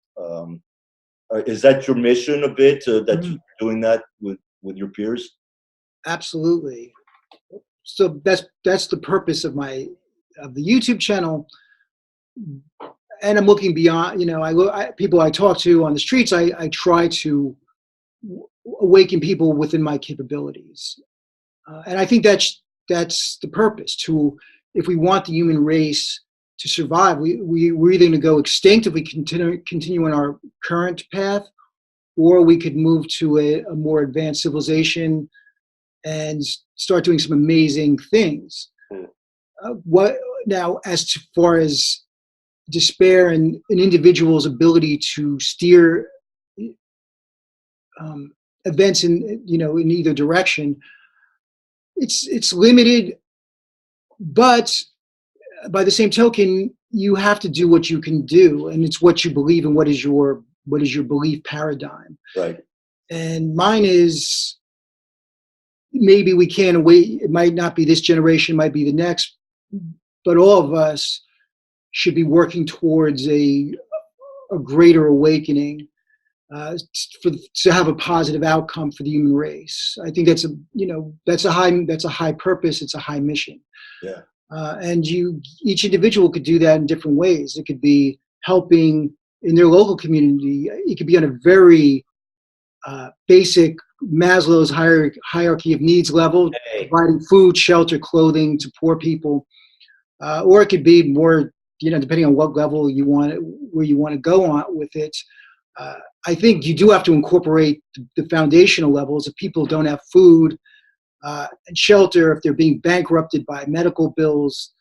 Is that your mission a bit, that you're doing that with your peers? Absolutely. So that's the purpose of the YouTube channel. And I'm looking beyond, people I talk to on the streets, I try to awaken people within my capabilities. And I think that's the purpose. If we want the human race to survive, we're either going to go extinct if we continue on our current path, or we could move to a more advanced civilization and start doing some amazing things. Now, as far as despair and an individual's ability to steer events in either direction, it's limited, but by the same token, you have to do what you can do, and it's what you believe in. What is your belief paradigm? Right. And mine is, maybe we can't wait. It might not be this generation, might be the next, but all of us should be working towards a greater awakening, to have a positive outcome for the human race. I think that's a high purpose. It's a high mission. Yeah. And each individual could do that in different ways. It could be helping in their local community. It could be on a very basic Maslow's hierarchy of needs level, providing food, shelter, clothing to poor people, or it could be more, depending on what level where you want to go on with it. I think you do have to incorporate the foundational levels. If people don't have food and shelter, if they're being bankrupted by medical bills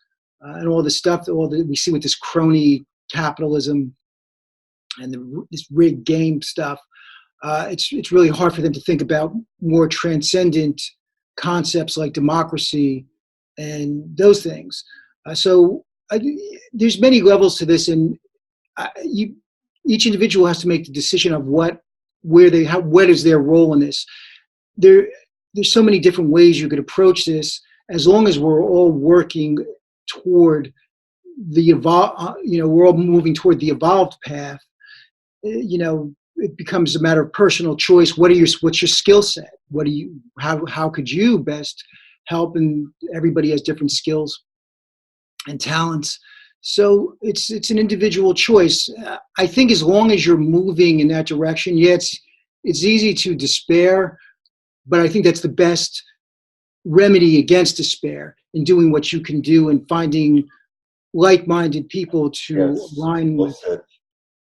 and all the stuff, we see with this crony capitalism and this rigged game stuff, it's really hard for them to think about more transcendent concepts like democracy and those things. There's many levels to this, and each individual has to make the decision of what is their role in this. There's so many different ways you could approach this, as long as we're all working toward we're all moving toward the evolved path. it becomes a matter of personal choice. What's your skill set? How could you best help? And everybody has different skills and talents. So it's an individual choice. I think as long as you're moving in that direction, yeah, it's easy to despair, but I think that's the best remedy against despair, in doing what you can do and finding like-minded people to align well with. said.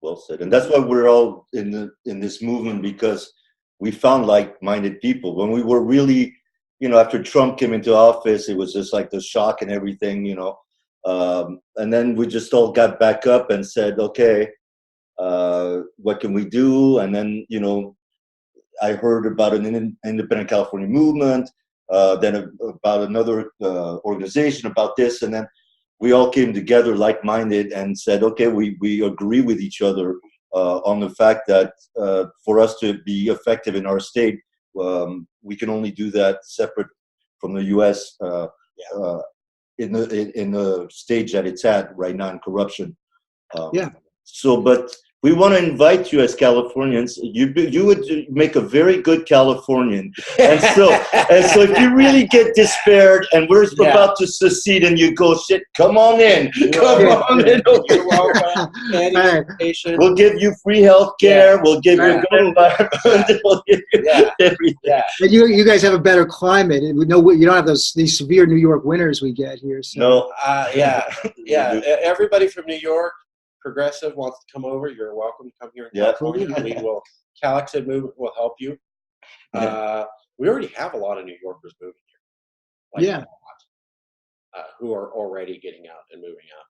Well said. And that's why we're all in this movement, because we found like-minded people. When we were really, after Trump came into office, it was just like the shock and everything, and then we just all got back up and said, okay, what can we do? And then, I heard about an independent California movement, then about another organization about this, and then we all came together like-minded and said, okay, we agree with each other on the fact that for us to be effective in our state, we can only do that separate from the U.S. In the stage that it's at right now in corruption. So, but we want to invite you as Californians. You would make a very good Californian, and so if you really get despaired and we're about to secede, and you go, shit, come on in, come on in. You're welcome. We'll give you free health care. We'll give you a good environment. We'll give you everything. And you guys have a better climate. You don't have these severe New York winters we get here. So. No. Everybody from New York, progressive, wants to come over, you're welcome to come here in California. We will, CalExit movement will help you. We already have a lot of New Yorkers moving here. Who are already getting out and moving out.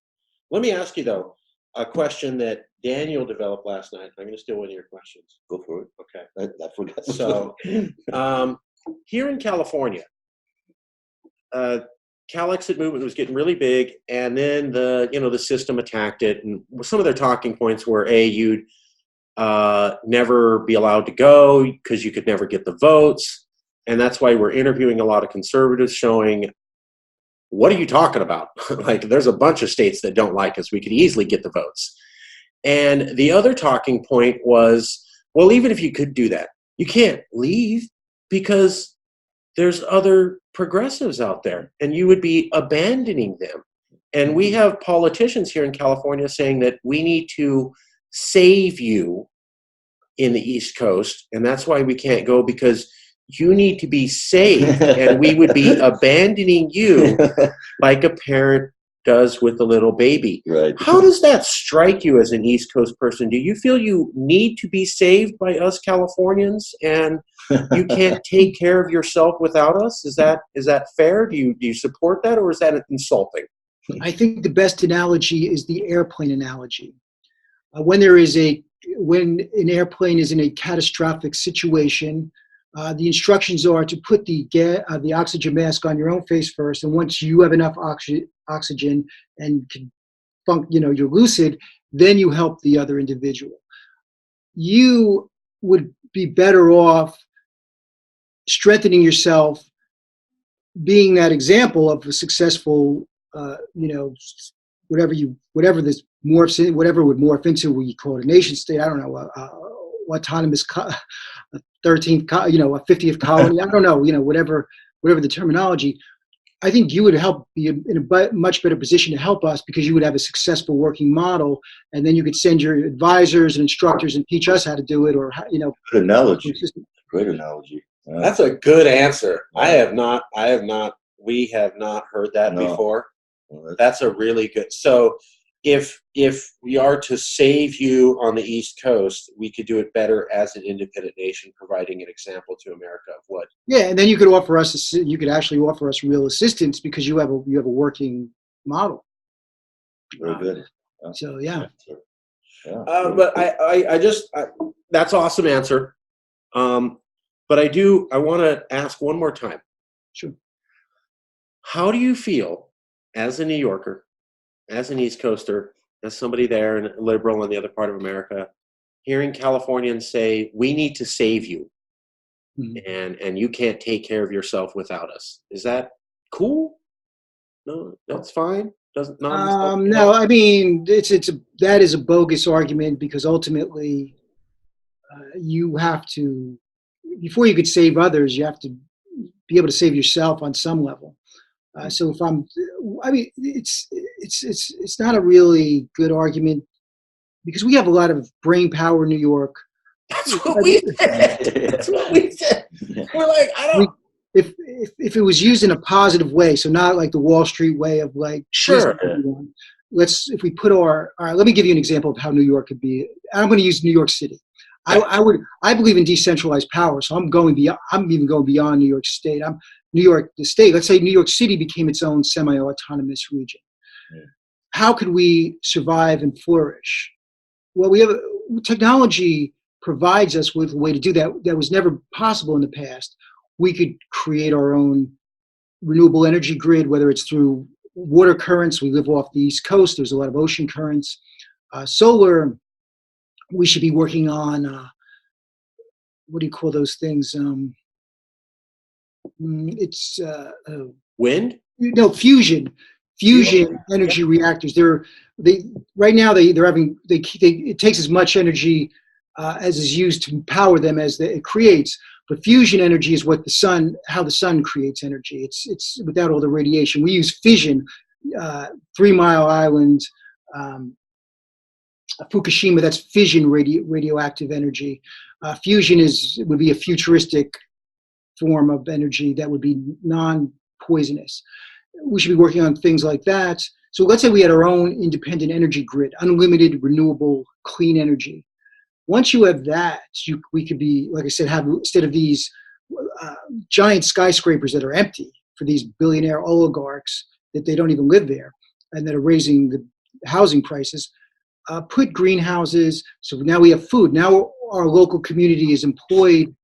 Let me ask you, though, a question that Daniel developed last night. I'm going to steal one of your questions. Go for it. Okay. I forgot. So, here in California, CalExit movement was getting really big, and then the system attacked it. And some of their talking points were, you'd never be allowed to go because you could never get the votes, and that's why we're interviewing a lot of conservatives, showing, what are you talking about? Like, there's a bunch of states that don't like us. We could easily get the votes. And the other talking point was, well, even if you could do that, you can't leave because there's other progressives out there, and you would be abandoning them. And we have politicians here in California saying that we need to save you in the East Coast, and that's why we can't go, because you need to be saved, and we would be abandoning you like a parent does with a little baby. Right. How does that strike you as an East Coast person? Do you feel you need to be saved by us Californians, and you can't take care of yourself without us? Is that fair? Do you support that, or is that insulting? I think the best analogy is the airplane analogy. When an airplane is in a catastrophic situation, the instructions are to put the oxygen mask on your own face first, and once you have enough oxygen and you're lucid, then you help the other individual. You would be better off strengthening yourself, being that example of a successful, whatever this morphs in, whatever would morph into, we call it a nation state. I don't know, autonomous, 13th, a 50th colony. I don't know, whatever the terminology. I think you would help be in a much better position to help us, because you would have a successful working model, and then you could send your advisors and instructors and teach us how to do it, or Good analogy. Great analogy. That's a good answer. We have not heard that before. Well, that's a really good. So if we are to save you on the East Coast, we could do it better as an independent nation, providing an example to America of what. Yeah, and then you could actually offer us real assistance, because you have a working model. Very good. So yeah. But I just that's awesome answer. But I want to ask one more time. Sure. How do you feel as a New Yorker, as an East Coaster, as somebody there and a liberal in the other part of America, hearing Californians say, we need to save you, and you can't take care of yourself without us? Is that cool? No, that's fine? Doesn't No, I mean that is a bogus argument because ultimately you have to, before you could save others, you have to be able to save yourself on some level. So if I mean, it's not a really good argument because we have a lot of brain power in New York. That's what we said. That's what we said. We're like, I don't. If it was used in a positive way, so not like the Wall Street way of like, Sure. if we put our let me give you an example of how New York could be. I'm going to use New York City. I believe in decentralized power, so I'm even going beyond New York State. New York, the state. Let's say New York City became its own semi-autonomous region. Yeah. How could we survive and flourish? Well, we have technology provides us with a way to do that. That was never possible in the past. We could create our own renewable energy grid, whether it's through water currents. We live off the East Coast. There's a lot of ocean currents. Solar, we should be working on, what do you call those things? It's wind? No, fusion energy reactors. Right now it takes as much energy as is used to power them as it creates. But fusion energy is how the sun creates energy. It's without all the radiation. We use fission, 3 Mile Island, Fukushima. That's fission radioactive energy. Fusion would be a futuristic form of energy that would be non-poisonous. We should be working on things like that. So let's say we had our own independent energy grid, unlimited, renewable, clean energy. Once you have that, we could be, like I said, have, instead of these giant skyscrapers that are empty for these billionaire oligarchs that they don't even live there and that are raising the housing prices, put greenhouses. So now we have food. Now our local community is employed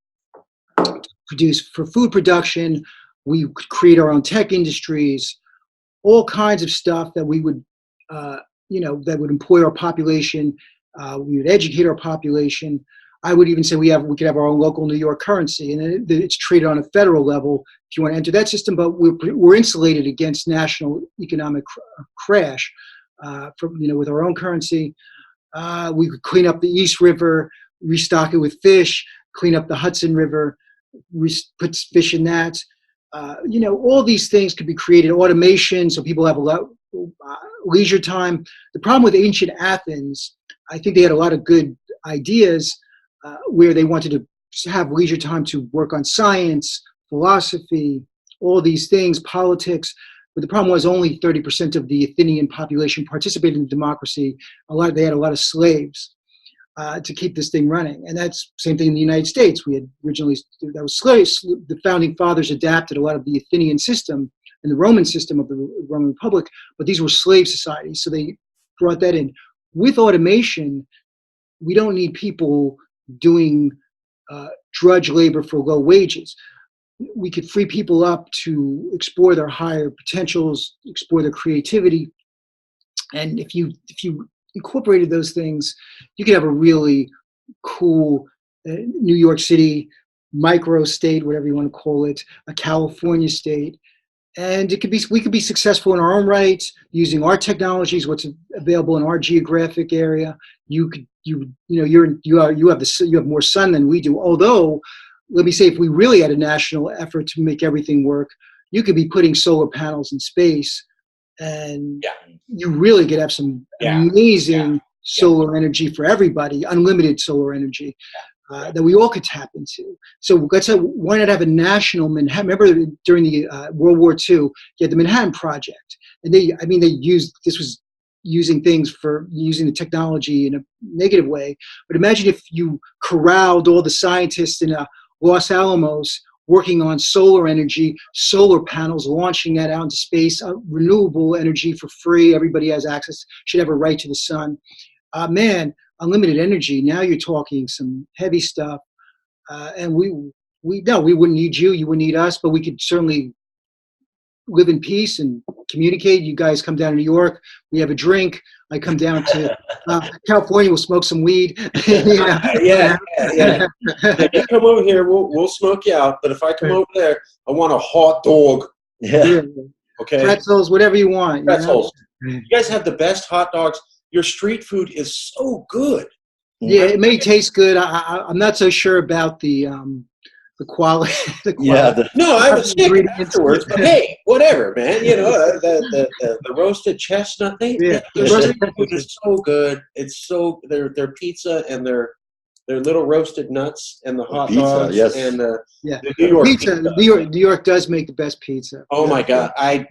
to produce for food production. We could create our own tech industries, all kinds of stuff that we would, that would employ our population. We would educate our population. I would even say we could have our own local New York currency, and it's traded on a federal level if you want to enter that system. But we're insulated against national economic crash with our own currency. We could clean up the East River, restock it with fish, clean up the Hudson River, put fish in that. All these things could be created. Automation, so people have a lot leisure time. The problem with ancient Athens, I think they had a lot of good ideas where they wanted to have leisure time to work on science, philosophy, all these things, politics. But the problem was only 30% of the Athenian population participated in democracy. They had a lot of slaves to keep this thing running. And that's the same thing in the United States. We had originally, that was slaves. The founding fathers adapted a lot of the Athenian system and the Roman system of the Roman Republic, but these were slave societies. So they brought that in. With automation, we don't need people doing drudge labor for low wages. We could free people up to explore their higher potentials, explore their creativity. And if you incorporated those things, you could have a really cool New York City micro state, whatever you want to call it, a California state. And we could be successful in our own right using our technologies, what's available in our geographic area. You have more sun than we do. Although, let me say, if we really had a national effort to make everything work, you could be putting solar panels in space, and you really could have some amazing solar energy for everybody, unlimited solar energy. That we all could tap into. So let's say, why not have a national Manhattan? Remember during the World War II, you had the Manhattan Project, and this was using the technology in a negative way. But imagine if you corralled all the scientists in Los Alamos working on solar energy, solar panels, launching that out into space, renewable energy for free. Everybody has access, should have a right to the sun. Unlimited energy. Now you're talking some heavy stuff, and we wouldn't need you. You wouldn't need us, but we could certainly live in peace and communicate. You guys come down to New York, we have a drink. I come down to California, we'll smoke some weed. Yeah. You come over here, we'll smoke you out. But if I come over there, I want a hot dog. Yeah. Okay. Pretzels, whatever you want. Pretzels. You guys have the best hot dogs. Your street food is so good. Yeah, it may taste good. I'm not so sure about the quality. The quality. Yeah. No, I was sick afterwards, but hey, whatever, man. You know, the roasted chestnut. Their street food is so good. It's so their pizza and their little roasted nuts and the hot dogs and the New York pizza. New York does make the best pizza. Oh my God, I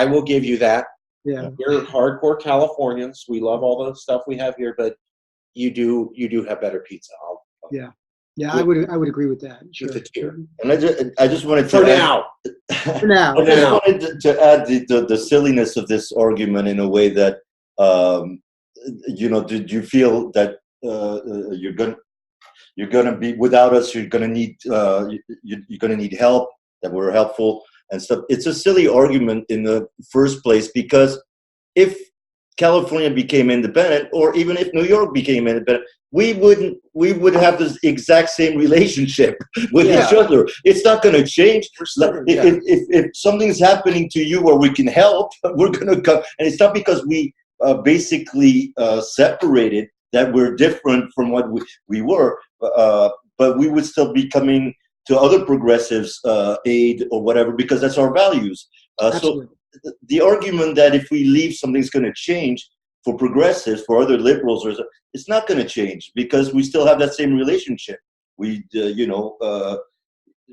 will give you that. Yeah, we're hardcore Californians. We love all the stuff we have here, but you do have better pizza. Yeah, I would agree with that. Sure. With the tier. And I just wanted to For add, now. For now. I just wanted to add the silliness of this argument in a way that you know, did you feel that you're gonna be without us? You're gonna need you're gonna need help. That we're helpful and stuff. It's a silly argument in the first place, because if California became independent, or even if New York became independent, we would have this exact same relationship with each other. It's not going to change. If something's happening to you where we can help, we're going to come. And it's not because we basically separated that we're different from what we were, but we would still be coming to other progressives aid or whatever, because that's our values. So the argument that if we leave, something's going to change for progressives, for other liberals, it's not going to change, because we still have that same relationship. We, you know,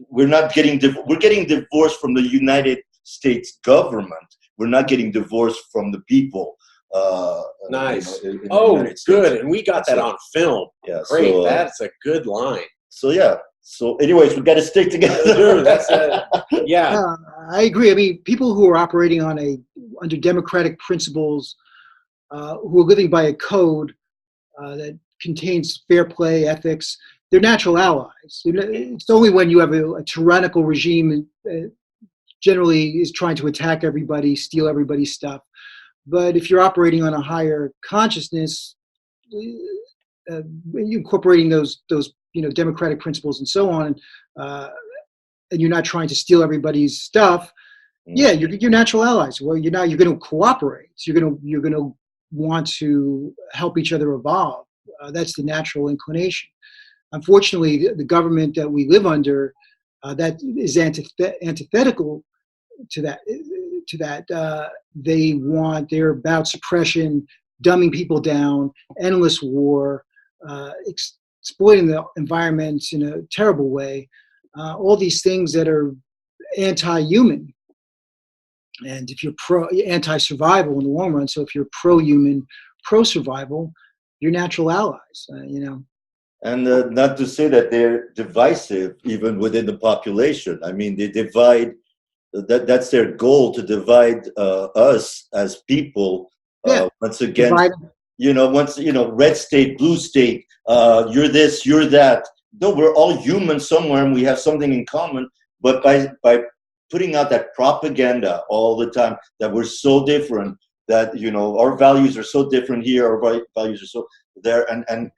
we're not getting we're getting divorced from the United States government. We're not getting divorced from the people. Nice. You know, oh, good. And we got that on film. Yeah, great. So, that's a good line. So yeah. So, anyways, we got to stick together. That's yeah. I agree. I mean, people who are operating under democratic principles, who are living by a code that contains fair play, ethics, they're natural allies. It's only when you have a tyrannical regime generally is trying to attack everybody, steal everybody's stuff. But if you're operating on a higher consciousness, incorporating those democratic principles and so on, and you're not trying to steal everybody's stuff, you're natural allies. Well, you're going to cooperate. You're going to want to help each other evolve. That's the natural inclination. Unfortunately, the government that we live under that is antithetical to that. They're about suppression, dumbing people down, endless war, exploiting the environment in a terrible way, all these things that are anti-human. And if you're anti-survival in the long run, so if you're pro-human, pro-survival, you're natural allies, And not to say that they're divisive even within the population. I mean, they divide, that's their goal, to divide us as people. Once again, red state, blue state, you're this, you're that. No, we're all human somewhere, and we have something in common. But by putting out that propaganda all the time that we're so different, that our values are so different here, our values are so there, and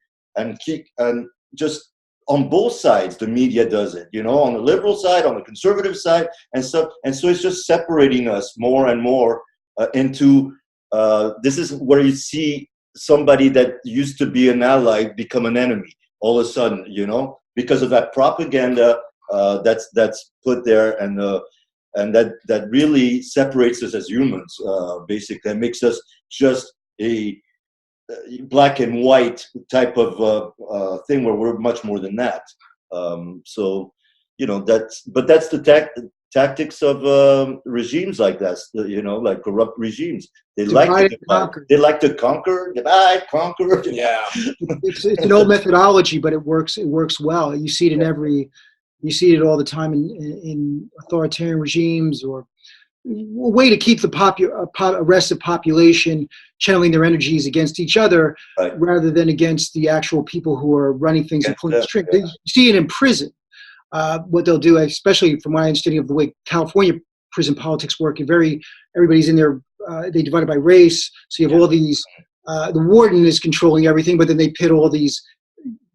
just on both sides, the media does it. On the liberal side, on the conservative side, and so it's just separating us more and more into. This is where you see somebody that used to be an ally become an enemy all of a sudden, because of that propaganda that's put there, and that really separates us as humans, basically, and makes us just a black and white type of thing, where we're much more than that. That's the tactics of regimes like that, like corrupt regimes. They like to conquer, divide, conquer. Yeah, it's an old methodology, but it works well. You see it you see it all the time in authoritarian regimes, or a way to keep the arrested population channeling their energies against each other, right, rather than against the actual people who are running things and pulling the string. Yeah. You see it in prison. What they'll do, especially from my understanding of the way California prison politics work, everybody's in there. They divide it by race, so you have all these. The warden is controlling everything, but then they pit all these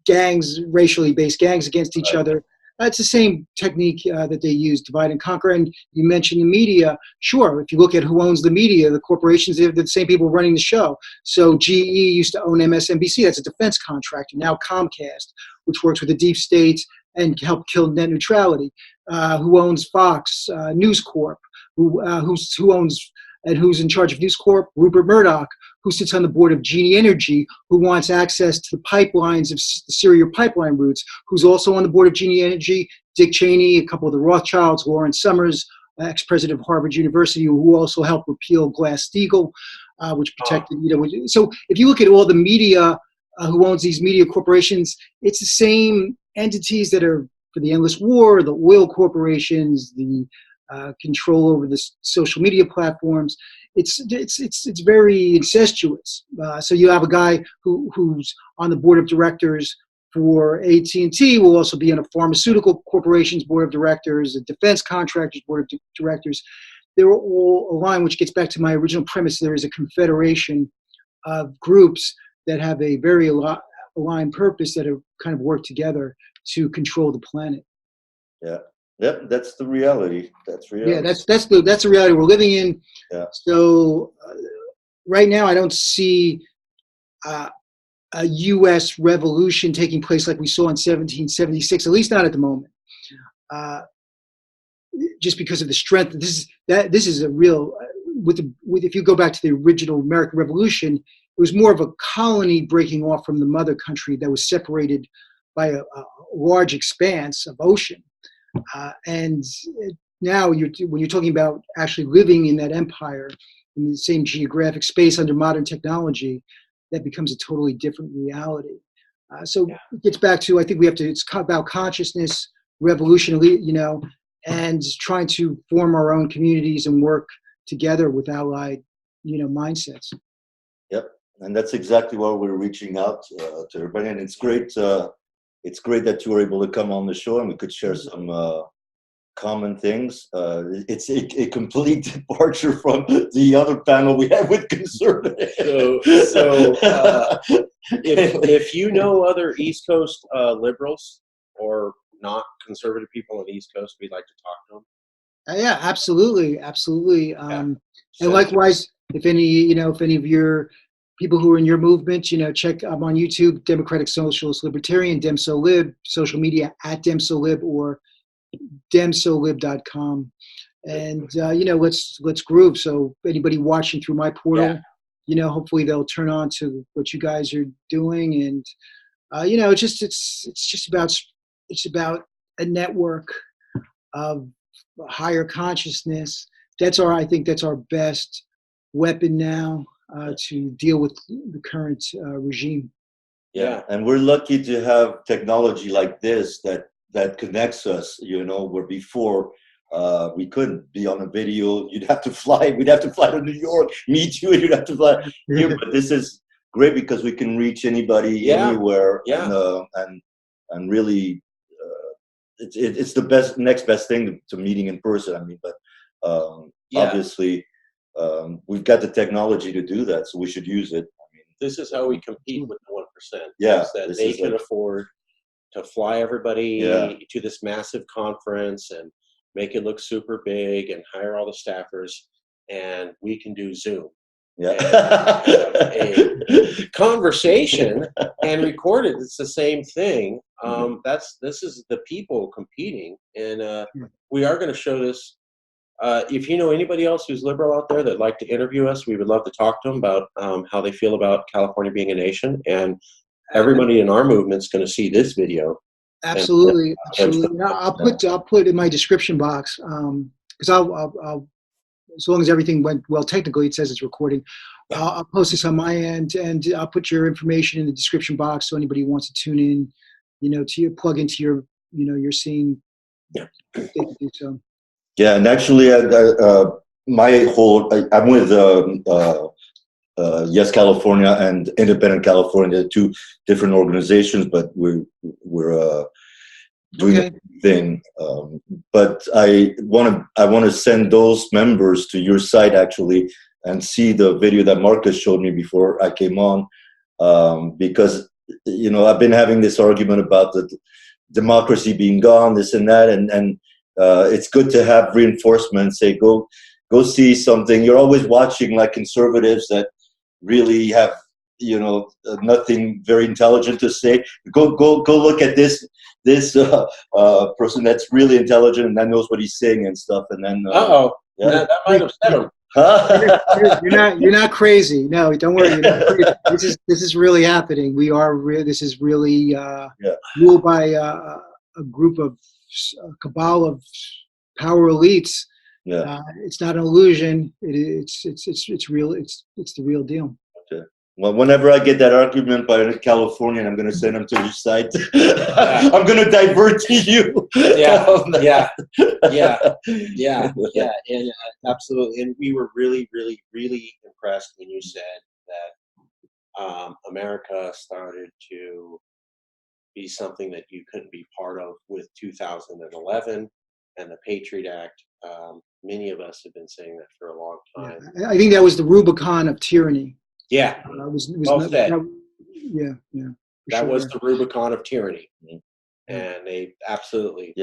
gangs, racially based gangs, against each other. It's the same technique that they use, divide and conquer. And you mentioned the media. Sure, if you look at who owns the media, the corporations, they're the same people running the show. So GE used to own MSNBC. That's a defense contractor. Now Comcast, which works with the deep state and helped kill net neutrality. Who owns Fox? News Corp. Who owns and who's in charge of News Corp? Rupert Murdoch, who sits on the board of Genie Energy, who wants access to the pipelines of the Syria pipeline routes, who's also on the board of Genie Energy, Dick Cheney, a couple of the Rothschilds, Lawrence Summers, ex-president of Harvard University, who also helped repeal Glass-Steagall, which protected, so if you look at all the media, who owns these media corporations, it's the same entities that are for the endless war, the oil corporations, the control over the social media platforms. It's very incestuous. So you have a guy who's on the board of directors for AT&T, will also be on a pharmaceutical corporation's board of directors, a defense contractor's board of directors. They're all aligned, which gets back to my original premise. There is a confederation of groups that have a very aligned purpose that have kind of worked together to control the planet. Yeah. Yep, that's the reality. That's reality. Yeah, that's the reality we're living in. Yeah. So right now, I don't see a U.S. revolution taking place like we saw in 1776. At least not at the moment. Just because of the strength. This is a real. If you go back to the original American Revolution, it was more of a colony breaking off from the mother country that was separated by a large expanse of ocean. And now when you're talking about actually living in that empire in the same geographic space under modern technology, that becomes a totally different reality. So it gets back to, I think it's about consciousness, revolution, and trying to form our own communities and work together with allied, mindsets. Yep, and that's exactly why we're reaching out to everybody, and it's great. It's great that you were able to come on the show and we could share some common things. It's a complete departure from the other panel we had with conservatives. So if you know other East Coast liberals or not conservative people on the East Coast, we'd like to talk to them. Yeah, absolutely. And likewise, if any of your people who are in your movement, check. I'm on YouTube, Democratic Socialist Libertarian, DemSoLib, social media at DemSoLib or demsolib.com. And, let's groove. So anybody watching through my portal, hopefully they'll turn on to what you guys are doing. And, it's about a network of higher consciousness. I think that's our best weapon now. To deal with the current regime. Yeah, and we're lucky to have technology like this that connects us, where before we couldn't be on a video. You'd have to fly. We'd have to fly to New York, meet you, and you'd have to fly here. But this is great because we can reach anybody anywhere. And really, it's the next best thing to meeting in person. I mean, but obviously. We've got the technology to do that, so we should use it. I mean, this is how we compete with the 1%. Yeah, that they can afford to fly everybody to this massive conference and make it look super big and hire all the staffers, and we can do Zoom. Yeah, and a conversation and record it. It's the same thing. This is the people competing, and we are going to show this. If you know anybody else who's liberal out there that'd like to interview us, we would love to talk to them about how they feel about California being a nation. And everybody in our movement's going to see this video. Absolutely. I'll put in my description box because I'll as long as everything went well technically, it says it's recording. I'll post this on my end, and I'll put your information in the description box so anybody who wants to tune in, to plug into your, your scene. Yeah. They can do so. Yeah, and actually, I'm with Yes California and Independent California, two different organizations, but we're doing the thing. But I want to send those members to your site actually and see the video that Marcus showed me before I came on, because I've been having this argument about democracy being gone, this and that, and it's good to have reinforcement. Say go see something. You're always watching like conservatives that really have nothing very intelligent to say. Go look at this person that's really intelligent and that knows what he's saying and stuff. And then that might upset him. You're not crazy. No, don't worry. You're not crazy. This is really happening. This is really ruled by a group of a cabal of power elites. Yeah. It's not an illusion. It's real. It's the real deal. Okay. Well, whenever I get that argument by a Californian, I'm going to send them to your site. I'm going to divert to you. Yeah, and absolutely. And we were really, really, really impressed when you said that America started to be something that you couldn't be part of with 2011 and the Patriot Act. Many of us have been saying that for a long time. Yeah. I think that was the Rubicon of tyranny. Yeah, well said. That was the Rubicon of tyranny, and they absolutely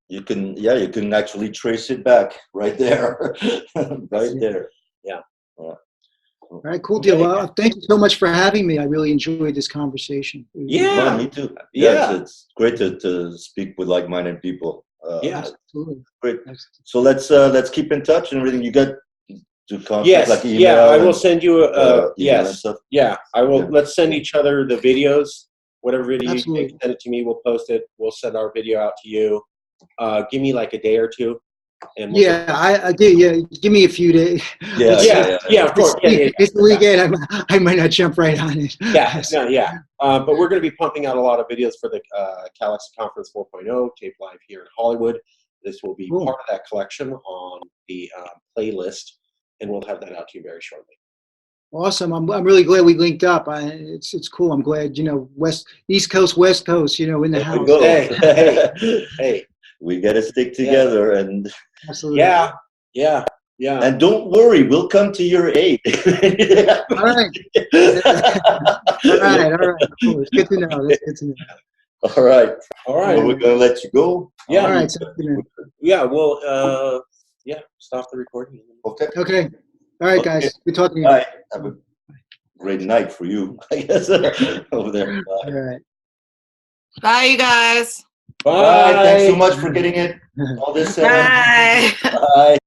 You can actually trace it back right there, right there. Yeah. All right, cool deal. Well, thank you so much for having me. I really enjoyed this conversation. Yeah, me too. Yeah, it's great to speak with like-minded people. Absolutely. Great. So let's keep in touch and everything. You got to contact like email. Yeah, I will send you yes. Yeah, I will. Yeah. Let's send each other the videos. Whatever video you take, send it to me. We'll post it. We'll send our video out to you. Give me like a day or two. And I do. Yeah, give me a few days. Yeah, of course. It's the weekend. I might not jump right on it. But we're going to be pumping out a lot of videos for the CalExit Conference 4.0 tape live here in Hollywood. This will be part of that collection on the playlist, and we'll have that out to you very shortly. Awesome. I'm really glad we linked up. It's cool. I'm glad, East Coast, West Coast, in the house. Hey. We got to stick together and absolutely. Yeah. And don't worry, we'll come to your aid. All right. Cool. It's good to know. That's good to know. All right. Well, we're gonna let you go. Yeah. All right. We'll stop the recording. Okay. All right, guys. Good talking to you. All right. Have a great night for you, I guess, over there. Bye. All right. Bye, you guys. Bye. Thanks so much for getting it. All this. Bye. Bye.